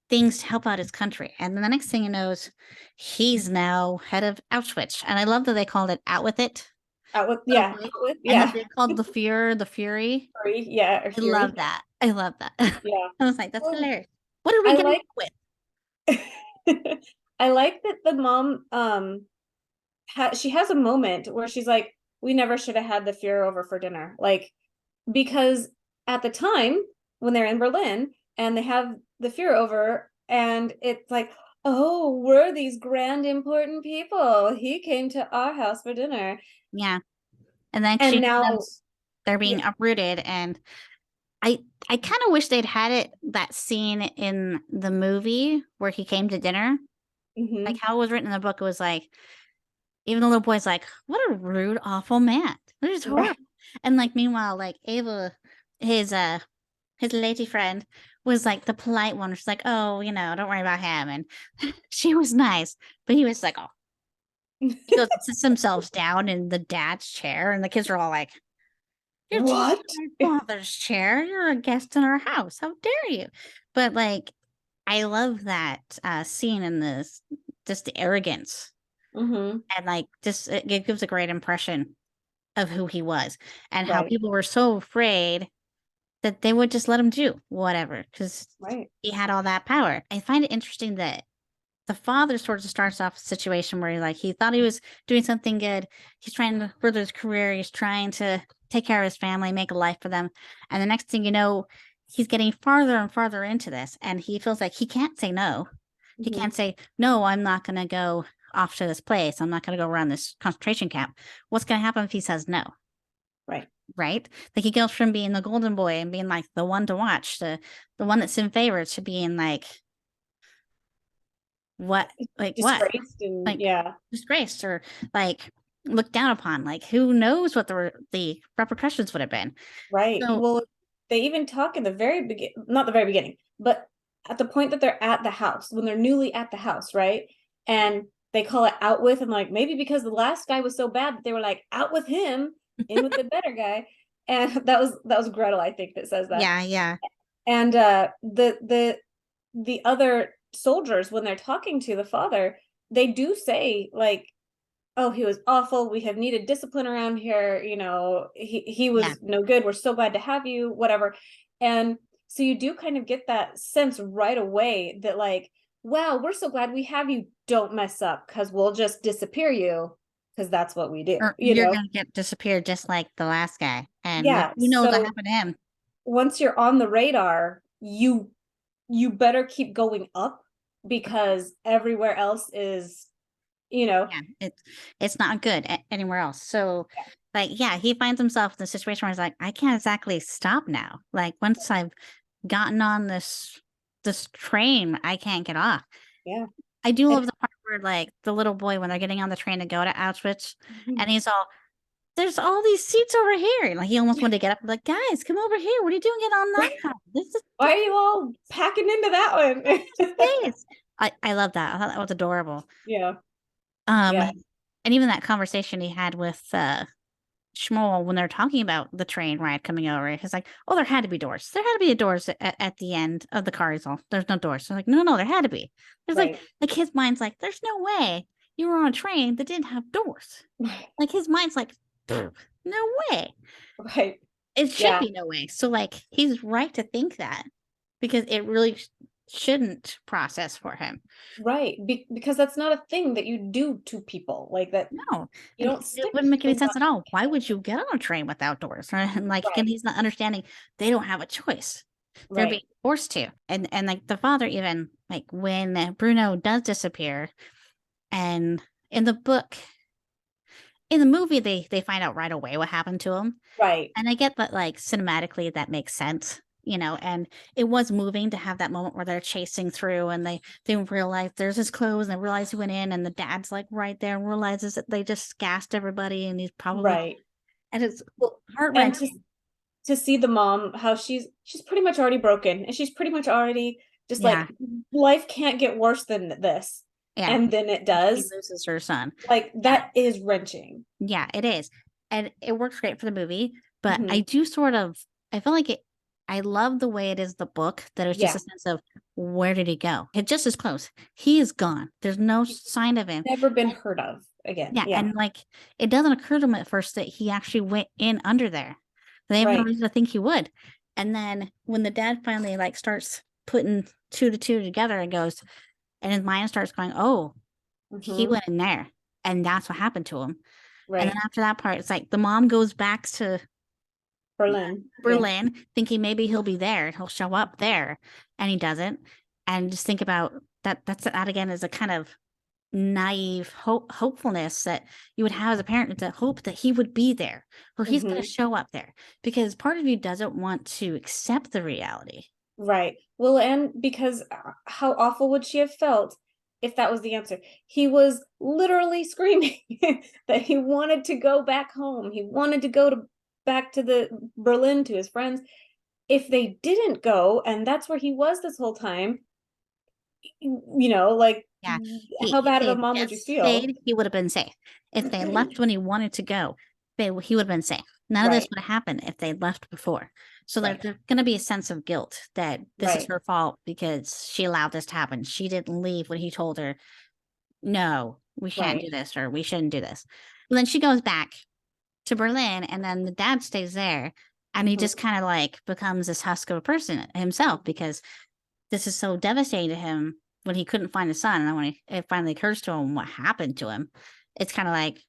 things to help out his country. And then the next thing he knows, he's now head of Auschwitz. And I love that they called it Out With It. Okay. And that Yeah. they called the Fuhrer the Fury. Fury, yeah, or I Fury. love that. I love that. Yeah. I was like, that's Well, hilarious. What are we I getting like with? I like that the mom she has a moment where she's like, we never should have had the Fuhrer over for dinner. Like, because at the time when they're in Berlin and they have the Fuhrer over, and it's like, oh, we're these grand important people. He came to our house for dinner. Yeah. And then And she now, knows they're yeah. being uprooted. And I kind of wish they'd had that scene in the movie where he came to dinner. Like Hmm. how it was written in the book, it was like, even the little boy's like, what a rude, awful man. It was Right. horrible. And like meanwhile, like Ava, his lady friend was like the polite one. She's like, oh, don't worry about him. And she was nice. But he was like, oh, he goes and sits themselves down in the dad's chair, and the kids are all like, you're taking What? my father's chair. You're a guest in our house. How dare you? But like, I love that scene in this, just the arrogance, Hmm. and like, just it gives a great impression of who he was and how Right. people were so afraid that they would just let him do whatever because Right. he had all that power. I find it interesting that the father sort of starts off a situation where he thought he was doing something good. He's trying to further his career. He's trying to take care of his family, make a life for them. And the next thing you know, he's getting farther and farther into this. And he feels like he can't say no. He Mhm. can't say, no, I'm not going to go off to this place. I'm not going to go around this concentration camp. What's going to happen if he says no? Right. Right? Like he goes from being the golden boy and being like the one to watch, the one that's in favor, to being like, what? Like what? Disgraced and Like yeah. disgraced or like looked down upon. Like who knows what the repercussions would have been. Right. So Well, they even talk in the very not the very beginning, but at the point that they're at the house, when they're newly at the house, right? And they call it out with, and like maybe because the last guy was so bad that they were like out with him, in with the better guy. And that was Gretel, I think, that says that. yeah. And the other soldiers, when they're talking to the father, they do say like, oh, he was awful, we have needed discipline around here, he Yeah. was no good, we're so glad to have you, whatever. And so you do kind of get that sense right away that like, wow, we're so glad we have you, don't mess up, because we'll just disappear you, because that's what we do, Or you're gonna get disappeared just like the last guy. And yeah. who knows what So happened to him. once you're on the radar, you better keep going up, because everywhere else is, Yeah, it's not good anywhere else. So he finds himself in the situation where he's like, I can't exactly stop now. Like once I've gotten on this train, I can't get off. yeah. I do love And the part where like the little boy, when they're getting on the train to go to Auschwitz, Mhm. and he's all, there's all these seats over here. And like he almost wanted to get up and be like, guys, come over here. What are you doing getting on that side? This is why are you all packing into that one? space. I love that. I thought that was adorable. Yeah. Um, Yeah. and even that conversation he had with Shmuel when they're talking about the train ride coming over, he's like, oh, there had to be doors. There had to be a doors at the end of the car. He's all, there's no doors. So like, no, there had to be. There's Right. like his mind's like, there's no way you were on a train that didn't have doors. Like his mind's like, no way. Right. It should Yeah. be no way. So like he's right to think that, because it really shouldn't process for him. Right. Because that's not a thing that you do to people like that. No, You and don't it stick wouldn't make any things sense on at all. Why people. would you get on a train without doors? And like, again, Right. he's not understanding they don't have a choice. They're being Right. forced to. And like the father, even like when Bruno does disappear, and in the book, in the movie, they find out right away what happened to him. Right. And I get that, like, cinematically, that makes sense, and it was moving to have that moment where they're chasing through and they realize there's his clothes and they realize he went in, and the dad's like right there and realizes that they just gassed everybody and he's probably, Right. and it's Well, heart and wrenching. to see the mom, how she's pretty much already broken, and she's pretty much already just Yeah. like, life can't get worse than this. Yeah. And then it She does. loses her son. Like that is wrenching. Yeah, it is. And it works great for the movie, but Mhm. I do I feel like I love the way it is the book, that it was just Yeah. a sense of, where did he go? It just is close. He is gone. There's no sign of him. Never been heard of again. Yeah, Yeah. and like it doesn't occur to him at first that he actually went in under there. They have no Right. reason to think he would. And then when the dad finally like starts putting two to two together and goes, and his mind starts going, oh, he Mhm. went in there, and that's what happened to him. And then Right. after that part, it's like the mom goes back to Berlin. Yeah. Berlin, thinking maybe he'll be there, he'll show up there, and he doesn't. And just think about that. That again is a kind of naive hopefulness that you would have as a parent, to hope that he would be there, or he's going to Mhm. show up there, because part of you doesn't want to accept the reality. Right. Well, and because how awful would she have felt if that was the answer? He was literally screaming that he wanted to go back home. He wanted to go back to the Berlin to his friends. If they didn't go, and that's where he was this whole time, like, Yeah, how if bad of they a had mom would you just feel? stayed, he would have been safe. If they left when he wanted to go, he would have been safe. None of this Right. would have happened if they left before. So Right. there's going to be a sense of guilt that this is Right. her fault because she allowed this to happen. She didn't leave when he told her, no, we can't do Right. this, or we shouldn't do this. And then she goes back to Berlin, and then the dad stays there, and he Mhm. just kind of like becomes this husk of a person himself, because this is so devastating to him when he couldn't find his son, and then when it finally occurs to him what happened to him, it's kind of like,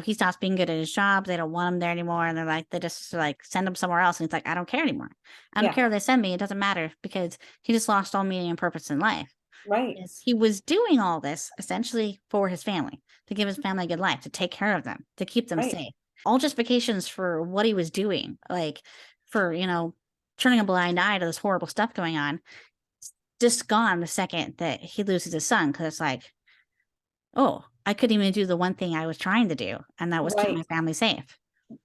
he stops being good at his job. They don't want him there anymore. And they're like, they just like send him somewhere else. And he's like, I don't care anymore. I don't Yeah. care where they send me. It doesn't matter, because he just lost all meaning and purpose in life. Right. Yes, he was doing all this essentially for his family, to give his family a good life, to take care of them, to keep them Right. safe. All justifications for what he was doing, like for, turning a blind eye to this horrible stuff going on, just gone the second that he loses his son. Because it's like, oh, I couldn't even do the one thing I was trying to do, and that was keep Right. my family safe.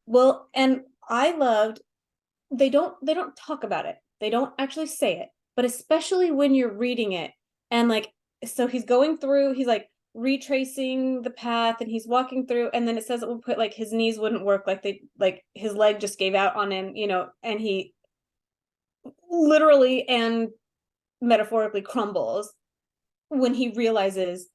Well, and I loved, they don't talk about it. They don't actually say it, but especially when you're reading it, and like, so he's going through, he's like retracing the path, and he's walking through, and then it says it will put like his knees wouldn't work, like his leg just gave out on him, and he literally and metaphorically crumbles when he realizes,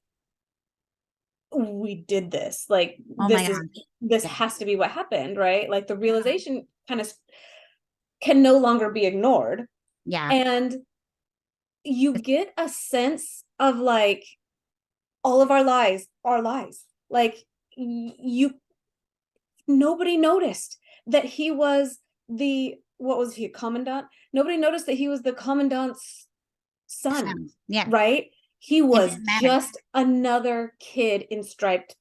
we did this, like, Oh my God. this Yeah. has to be what happened, right? Like the realization kind of can no longer be ignored. Yeah. And you get a sense of like, all of our lies are lies. Like, nobody noticed that he was what was he, a commandant? Nobody noticed that he was the commandant's son, Yeah. right? He was didn't matter. just another kid in striped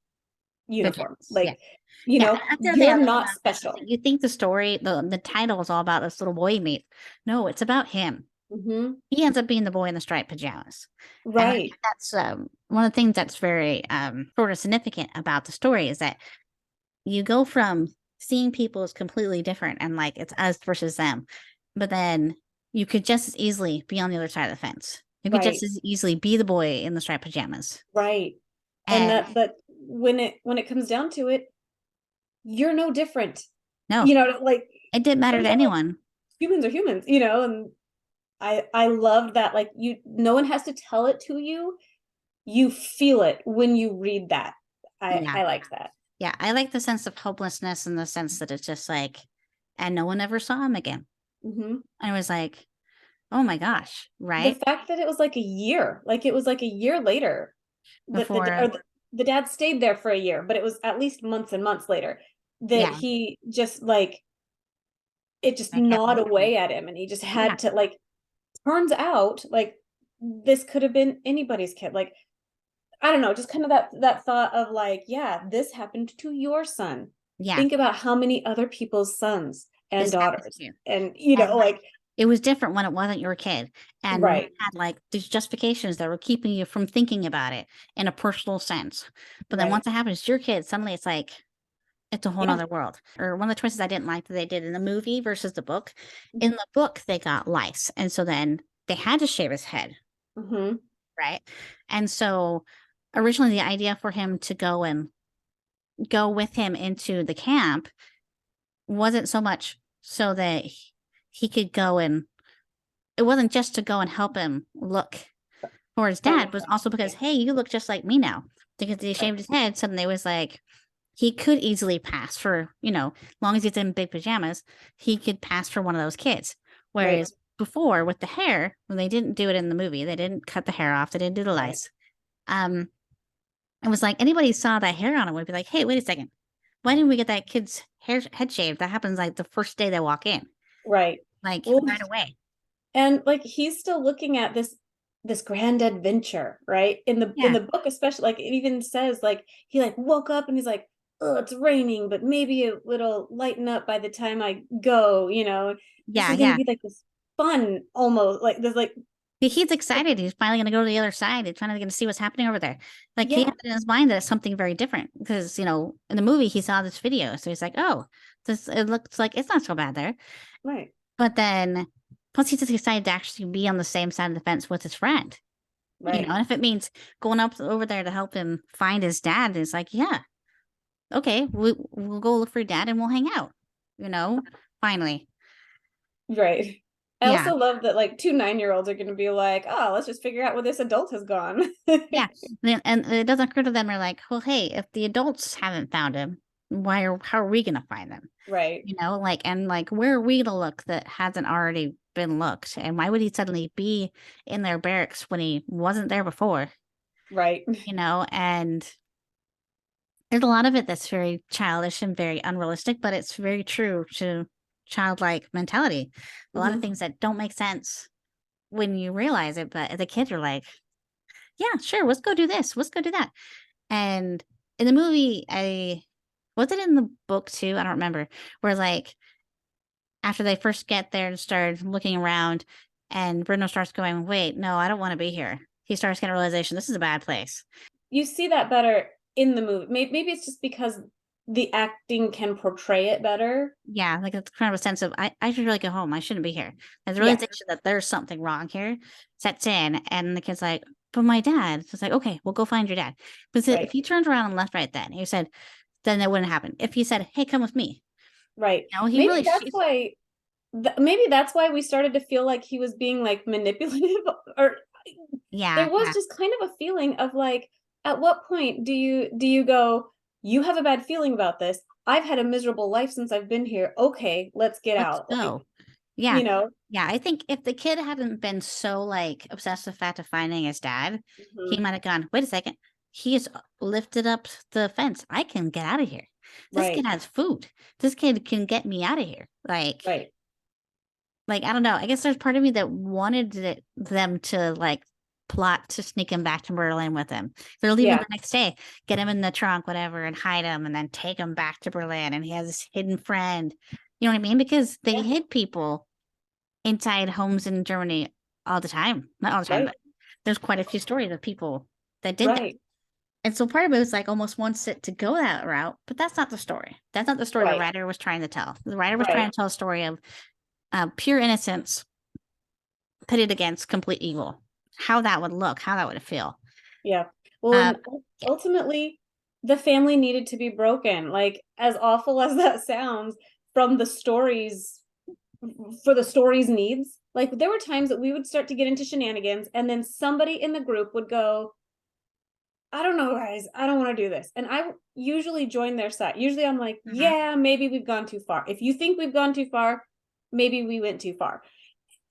uniforms. Like, Yeah. That's the other thing I you're love not about this. special. You think the story, the title is all about this little boy he meets. No, it's about him. Mhm. He ends up being the boy in the striped pajamas. And I Right. think that's one of the things that's very sort of significant about the story, is that you go from seeing people as completely different and like it's us versus them, but then you could just as easily be on the other side of the fence. You could just Right. as easily be the boy in the striped pajamas. Right. And that when it comes down to it, you're no different. No, Like, it didn't matter to turns out, like, anyone. humans are humans, and I love that, like, no one has to tell it to you. You feel it when you read that. Yeah. I liked that. Yeah, I like the sense of hopelessness, in the sense that it's just like, and no one ever saw him again. Mm-hmm. I was like, oh my gosh, The right? fact that it was like a year later, Before, the dad stayed there for a year, but it was at least months and months later that yeah, he just like, it just I kept gnawed looking. away at him, and he just Yeah. had to, like, turns out, like, this could have been anybody's kid. Like, I don't know, just kind of that thought of like, yeah, this happened to your son. Yeah, Think about how many other people's sons and this happens daughters, to you. and And like, it was different when it wasn't your kid, and when right, it had like these justifications that were keeping you from thinking about it in a personal sense. But then right, once it happens to your kid, suddenly it's like, it's a whole yeah, nother world. Or one of the choices I didn't like that they did in the movie versus the book. Mhm. In the book, they got lice, and so then they had to shave his head, Mhm. right? And so originally the idea for him to go with him into the camp wasn't so much so that he could go, and it wasn't just to go and help him look for his dad, but also because, hey, you look just like me now. Because he shaved his head, suddenly it was like, he could easily pass for, long as he's in big pajamas, he could pass for one of those kids. Whereas before, with the hair, when they didn't do it in the movie, they didn't cut the hair off, they didn't do the lice. It was like, anybody saw that hair on it would be like, hey, wait a second, why didn't we get that kid's head shaved? That happens like the first day they walk in, Right. like Well, right away. and like, he's still looking at this grand adventure, right? In the book, especially, like, it even says, like, he like woke up and he's like, oh, it's raining, but maybe it'll lighten up by the time I go, this is gonna be like this fun, almost like this, like, He's excited. He's finally going to go to the other side and trying to get to see what's happening over there. Like, he yeah, had in his mind that it's something very different, because, in the movie, he saw this video. So he's like, oh, it looks like it's not so bad there. right, But then, plus he's just excited to actually be on the same side of the fence with his friend. right, And if it means going up over there to help him find his dad, it's like, yeah, okay, we'll go look for your dad and we'll hang out, finally. right. I Yeah. also love that, like, 2 9-year-olds are gonna be like, oh, let's just figure out where this adult has gone. Yeah. And it doesn't occur to them, they're like, well, hey, if the adults haven't found him, how are we gonna find them? Right. You know, like, and like, where are we to look that hasn't already been looked? And why would he suddenly be in their barracks when he wasn't there before? Right. You know, and there's a lot of it that's very childish and very unrealistic, but it's very true to childlike mentality. A lot of Mhm. things that don't make sense when you realize it, but the kids are like, yeah, sure, let's go do this, let's go do that. And in the movie, was it in the book too? I don't remember. Where like after they first get there and start looking around, and Bruno starts going, wait, no, I don't want to be here. He starts getting a realization this is a bad place. You see that better in the movie. Maybe it's just because the acting can portray it better. Yeah, like it's kind of a sense of I should really go home. I shouldn't be here. And the Yeah. realization that there's something wrong here sets in, and the kid's like, but my dad. So it's like, okay, well, go find your dad. Because Right. if he turned around and left right then, he said, then that wouldn't happen. If he said, hey, come with me, Right. you know, he Maybe really that's why maybe that's why we started to feel like he was being like manipulative, or yeah, there was yeah, just kind of a feeling of like, at what point do you go, you have a bad feeling about this, I've had a miserable life since I've been here, okay, let's get let's out, like, go. Yeah, you know. yeah. I think if the kid hadn't been so like obsessed with the fact of finding his dad, he Mhm. might have gone, wait a second, he's lifted up the fence. I can get out of here. This kid Right. has food. This kid can get me out of here. Right. Like, I don't know. I guess there's part of me that wanted them to like plot to sneak him back to Berlin with him. They're leaving Yeah. the next day, get him in the trunk, whatever, and hide him, and then take him back to Berlin. And he has this hidden friend. You know what I mean? Because they Yeah. hid people inside homes in Germany all the time. Not all the time, Right. but there's quite a few stories of people that did that. Right. And so part of it was like almost wants it to go that route, but that's not the story. That's not the story the Right. writer was trying to tell. The writer was trying Right. to tell a story of pure innocence pitted against complete evil. How that would look, how that would feel. Yeah. Well, Uh, and yeah, ultimately, the family needed to be broken. Like, as awful as that sounds, from the stories, for the story's needs. Like, there were times that we would start to get into shenanigans, and then somebody in the group would go, I don't know, guys, I don't want to do this. And I usually join their side. Usually I'm like, mhm, yeah, maybe we've gone too far. If you think we've gone too far, maybe we went too far.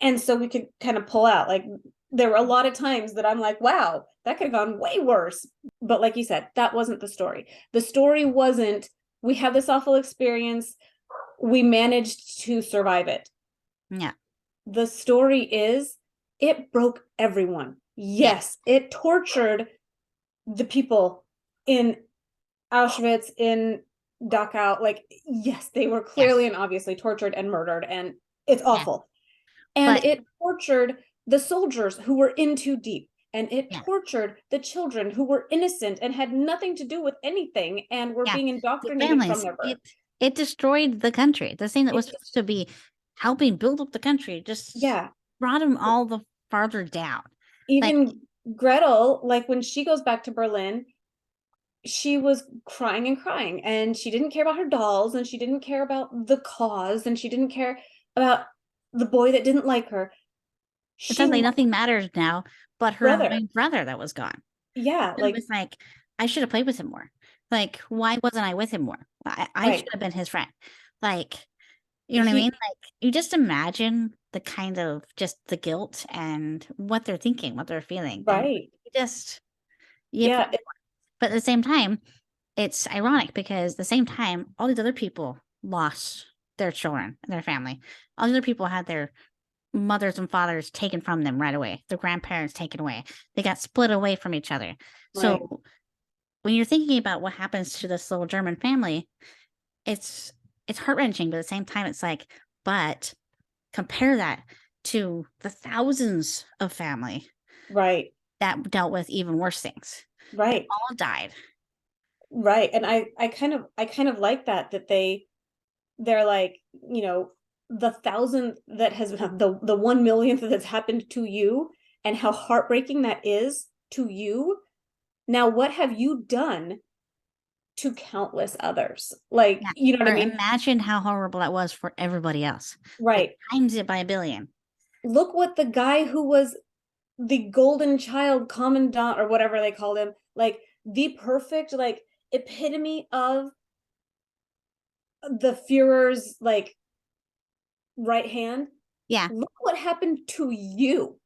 And so we could kind of pull out. Like, there were a lot of times that I'm like, wow, that could have gone way worse. But like you said, that wasn't the story. The story wasn't, we had this awful experience, we managed to survive it. yeah, The story is, it broke everyone. yeah, Yes, it tortured the people in Auschwitz, in Dachau. Like, yes, they were clearly yes, and obviously tortured and murdered, and it's yeah. awful. And But it tortured the soldiers who were in too deep. And it yeah, tortured the children who were innocent and had nothing to do with anything and were yeah, being the indoctrinated from families, their birth. it destroyed the country. The thing that was It just, supposed to be helping build up the country just yeah. brought them all the farther down. Like, Even Gretel, like when she goes back to Berlin, she was crying and crying, and she didn't care about her dolls, and she didn't care about the cause, and she didn't care about the boy that didn't like her. it She sounds like loved nothing matters now but her brother. annoying brother that was gone. Yeah, It like, was like, I should have played with him more. Like, why wasn't I with him more? I should right. have been his friend. Like, you know what I mean? He, Like, you just imagine the kind of just the guilt and what they're thinking, what they're feeling. And right. you just, you feel, Yeah, but at the same time, it's ironic because at the same time, all these other people lost their children and their family. All these other people had their mothers and fathers taken from them right away, their grandparents taken away. They got split away from each other. right. So when you're thinking about what happens to this little German family, it's heart-wrenching, but at the same time, it's like, but compare that to the thousands of family Right. that dealt with even worse things. They Right. all died. Right. And I kind of like that they're like, the thousand that has the 1 millionth that's happened to you, and how heartbreaking that is to you. Now, what have you done to countless others? Like, Yeah. you know what I Or mean? imagine how horrible that was for everybody else. Like Right. times it by a billion. Look what the guy who was the golden child commandant, or whatever they called him, like the perfect, like, epitome of the Führer's like right hand. Yeah. Look what happened to you,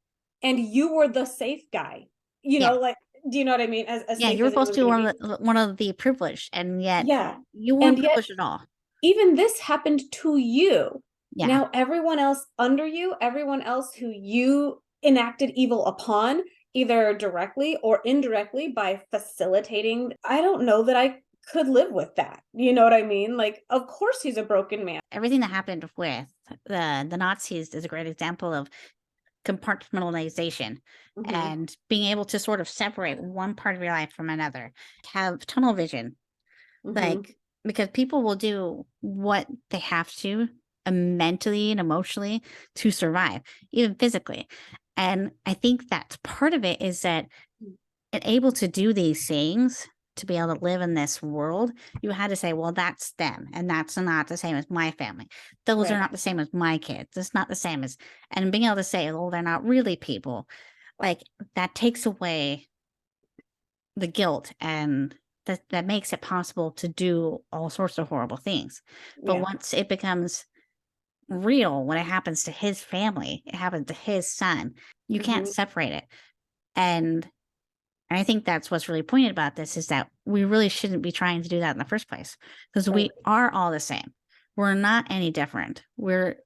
and you were the safe guy. You Yeah. know, like, do you know what I mean? As Yeah, safe you were as supposed anyone's to be gonna be. one of the privileged, and yet Yeah, you weren't and yet privileged at all. even this happened to you. Yeah. Now everyone else under you, everyone else who you enacted evil upon, either directly or indirectly by facilitating, I don't know that I could live with that. You know what I mean? Like, of course he's a broken man. Everything that happened with the Nazis is a great example of compartmentalization Mhm. and being able to sort of separate one part of your life from another, have tunnel vision. Mhm. Like, because people will do what they have to mentally and emotionally to survive, even physically. And I think that's part of it, is that and able to do these things, to be able to live in this world, you had to say, well, that's them, and that's not the same as my family. Those are Right. not the same as my kids. It's not the same as, and being able to say, well, they're not really people, like, that takes away the guilt, and that makes it possible to do all sorts of horrible things. But Yeah. once it becomes real, when it happens to his family, it happens to his son, you can't Mhm. separate it. And I think that's what's really pointed about this, is that we really shouldn't be trying to do that in the first place, because we Right. are all the same. We're not any different. We're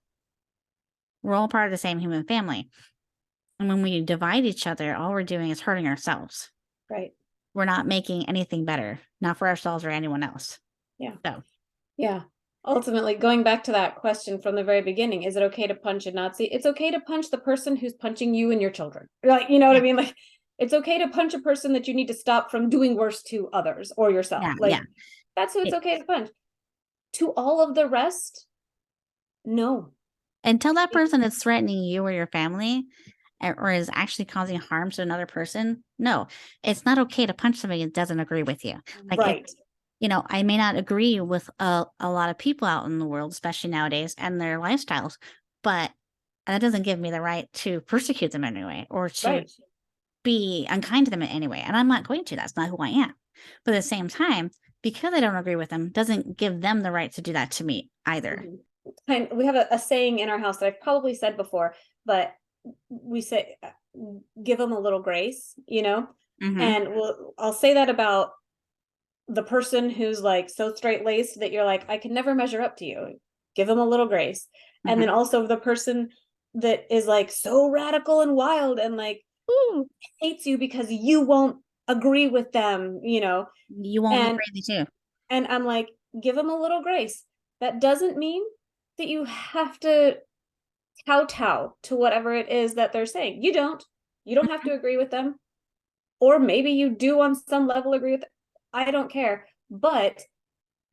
all part of the same human family. And when we divide each other, all we're doing is hurting ourselves. Right. We're not making anything better, not for ourselves or anyone else. Yeah. So, Yeah. Ultimately, going back to that question from the very beginning, is it okay to punch a Nazi? It's okay to punch the person who's punching you and your children. Like, you know what I yeah, mean? Like, it's okay to punch a person that you need to stop from doing worse to others or yourself. yeah, Like, yeah. that's who it's It, okay to punch. To all of the rest, no. until that person is threatening you or your family, or is actually causing harm to another person, no, it's not okay to punch somebody that doesn't agree with you. Like, Right. I may not agree with a lot of people out in the world, especially nowadays, and their lifestyles, but that doesn't give me the right to persecute them anyway, or to Right. be unkind to them in any way. And I'm not going to. That's not who I am. But at the same time, because I don't agree with them, doesn't give them the right to do that to me either. Mhm. And we have a saying in our house that I've probably said before, but we say, give them a little grace, you know? Mm-hmm. And I'll say that about the person who's like so straight laced that you're like, I can never measure up to you. Give them a little grace. And Mm-hmm. then also the person that is like so radical and wild and like, ooh, hates you because you won't agree with them, you know? You won't be And crazy too. I'm like, give them a little grace. That doesn't mean that you have to kowtow to whatever it is that they're saying. You don't have to agree with them, or maybe you do on some level agree with them. I don't care, but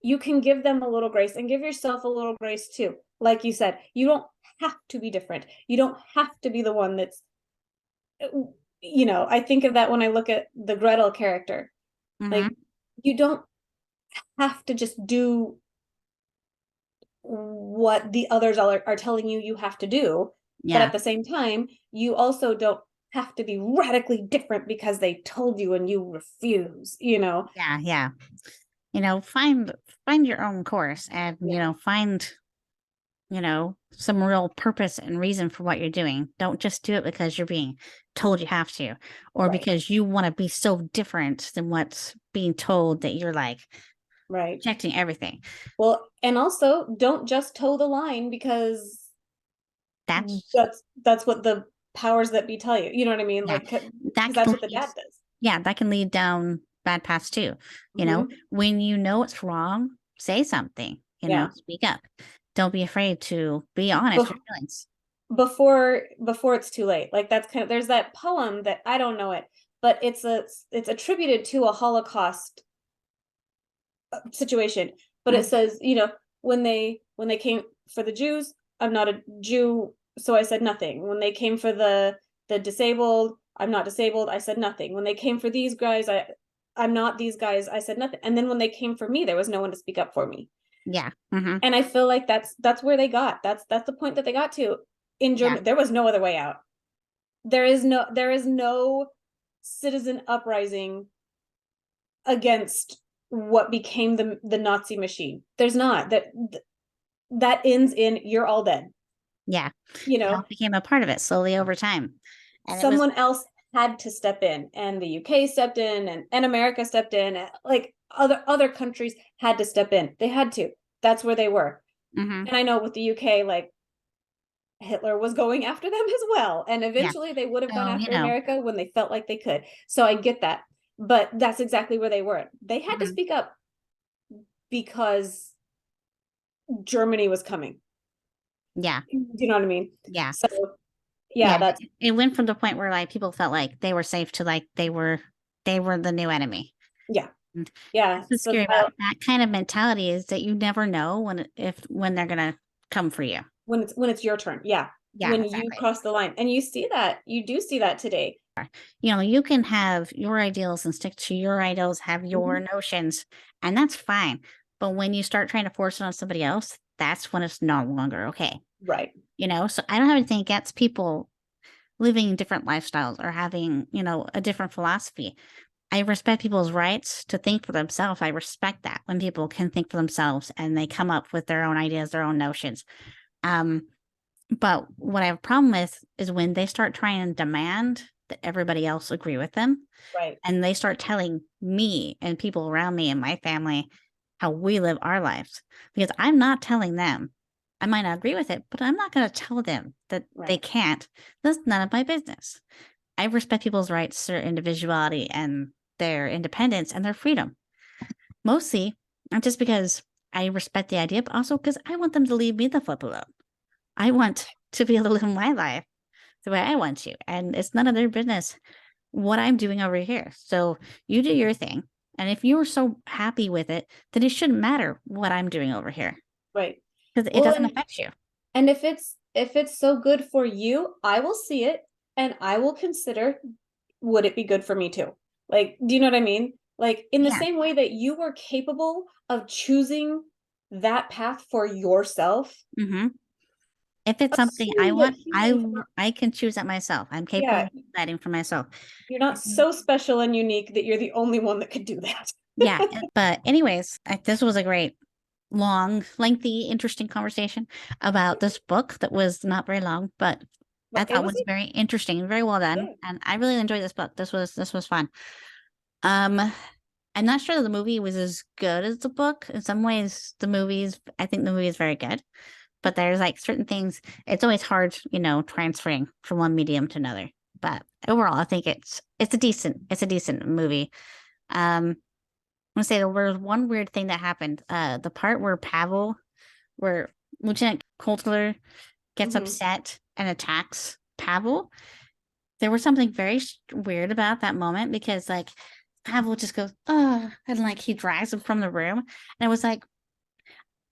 you can give them a little grace and give yourself a little grace too. Like you said, you don't have to be different. You don't have to be the one that's, I think of that when I look at the Gretel character. Mm-hmm. Like, you don't have to just do what the others are telling you have to do. But Yeah. at the same time, you also don't have to be radically different because they told you and you refuse, Yeah. Yeah. Find your own course, and, Yeah. find, some real purpose and reason for what you're doing. Don't just do it because you're being told you have to, or Right. because you want to be so different than what's being told, that you're like Right. rejecting everything. Well, and also don't just toe the line because That's that's what the powers that be tell you. You know what I mean? yeah, Like, because that that's can what the lead, dad does. yeah, that can lead down bad paths too. Mhm. When it's wrong, say something, Yeah. speak up. Don't be afraid to be honest with your feelings. Before it's too late. Like, that's kind of, there's that poem that I don't know it, but it's attributed to a Holocaust situation. But it Mhm. says, when they came for the Jews, I'm not a Jew, so I said nothing. When they came for the disabled, I'm not disabled, I said nothing. When they came for these guys, I'm not these guys, I said nothing. And then when they came for me, there was no one to speak up for me. Yeah. Mm-hmm. And I feel like that's where they got. That's the point that they got to. In Yeah. Germany, there was no other way out. There is no citizen uprising against what became the Nazi machine. There's not. That ends in you're all dead. Yeah. You It know, all became a part of it slowly over time. And someone else had to step in, and the UK stepped in, and America stepped in, and like other countries had to step in. They had to. That's where they were. And I know with the UK, like Hitler was going after them as well. And yeah. eventually they would have gone So, after America when they felt like they could. So I get that. But that's exactly where they were. They had to speak up because Germany was coming. Yeah. Do you know what I mean? Yeah. So yeah, that's it went from the point where like people felt like they were safe to like they were the new enemy. yeah. And Yeah. what's So scary about that kind of mentality is that you never know when they're gonna come for you. when it's your turn. Yeah. Yeah, When exactly. you cross the line. And you do see that today. You know, you can have your ideals and stick to your ideals, have your notions, and that's fine. But when you start trying to force it on somebody else, that's when it's no longer okay. Right. You know, so I don't have anything against people living different lifestyles or having, you know, a different philosophy. I respect people's rights to think for themselves. I respect that when people can think for themselves and they come up with their own ideas, their own notions. But what I have a problem with is when they start trying to demand that everybody else agree with them. Right. And they start telling me and people around me and my family how we live our lives. Because I'm not telling them. I might not agree with it, but I'm not going to tell them that they can't. That's none of my business. I respect people's rights to their individuality and their independence and their freedom. Mostly, not just because I respect the idea, but also because I want them to leave me the flip alone. I want to be able to live my life the way I want to. And it's none of their business what I'm doing over here. So you do your thing. And if you're so happy with it, then it shouldn't matter what I'm doing over here. Right. Because it doesn't affect you. And if it's so good for you, I will see it and I will consider, would it be good for me too? Like, do you know what I mean? Like in the same way that you were capable of choosing that path for yourself. If it's something I want, I can choose that myself. I'm capable of deciding for myself. You're not so special and unique that you're the only one that could do that. Yeah. But anyways, this was a great, long, lengthy, interesting conversation about this book that was not very long, but I thought was very interesting and very well done. And I really enjoyed this book. This was fun. I'm not sure that the movie was as good as the book. In some ways, I think the movie is very good. But there's like certain things, it's always hard, you know, transferring from one medium to another. But overall, I think it's a decent movie. I'm gonna say there was one weird thing that happened. The part where Lieutenant Coulter gets upset and attacks Pavel. There was something very weird about that moment because like Pavel just goes, oh, and like he drags him from the room. And I was like,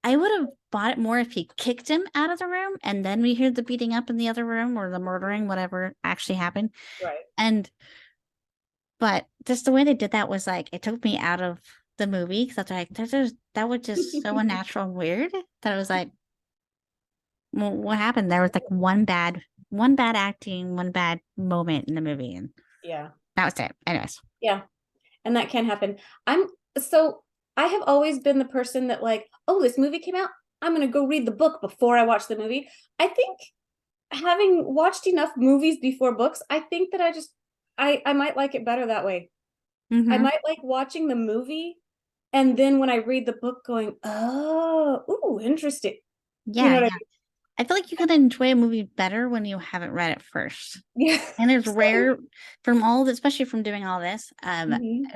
I would have bought it more if he kicked him out of the room and then we heard the beating up in the other room or the murdering, whatever actually happened. Right. But just the way they did that was like, it took me out of the movie because I was like, that was just so unnatural and weird that I was like, well, what happened? There was like one bad acting, one bad moment in the movie. And that was it. Anyways. Yeah. And that can happen. I have always been the person that like, oh, this movie came out, I'm going to go read the book before I watch the movie. I think having watched enough movies before books, I think that I might like it better that way. I might like watching the movie and then when I read the book going, oh, ooh, interesting. Yeah. You know what I mean? I feel like you can enjoy a movie better when you haven't read it first. Yeah. And it's rare from all this, especially from doing all this, a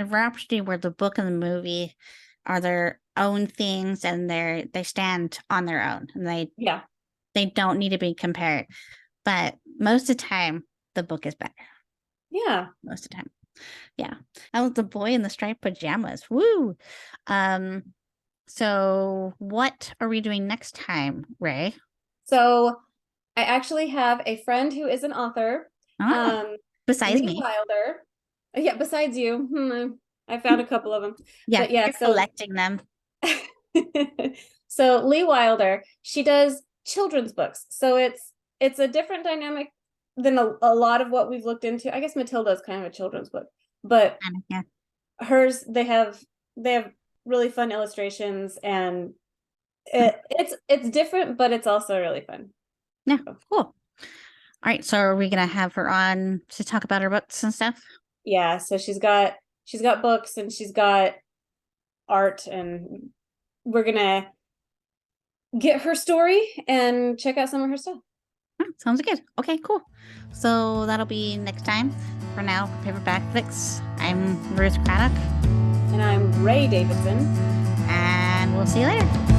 rare opportunity where the book and the movie are their own things and they stand on their own and they don't need to be compared. But most of the time, the book is better. Yeah. Most of the time. Yeah. I was the boy in the striped pajamas. Woo. So what are we doing next time, Rae? So I actually have a friend who is an author. Besides Lee me. Wilder. Yeah, besides you. I found a couple of them. Yeah, but yeah, you're collecting them. So Lee Wilder, she does children's books. So it's a different dynamic than a lot of what we've looked into. I guess Matilda is kind of a children's book, but hers, they have really fun illustrations, and it's different, but it's also really fun. Yeah, cool. All right, so are we gonna have her on to talk about her books and stuff? Yeah, so she's got books and she's got art, and we're gonna get her story and check out some of her stuff. Sounds good. Okay, cool. So that'll be next time. For now, Paperback Flicks, I'm Ruth Craddock. And I'm Rae Davidson. And we'll see you later.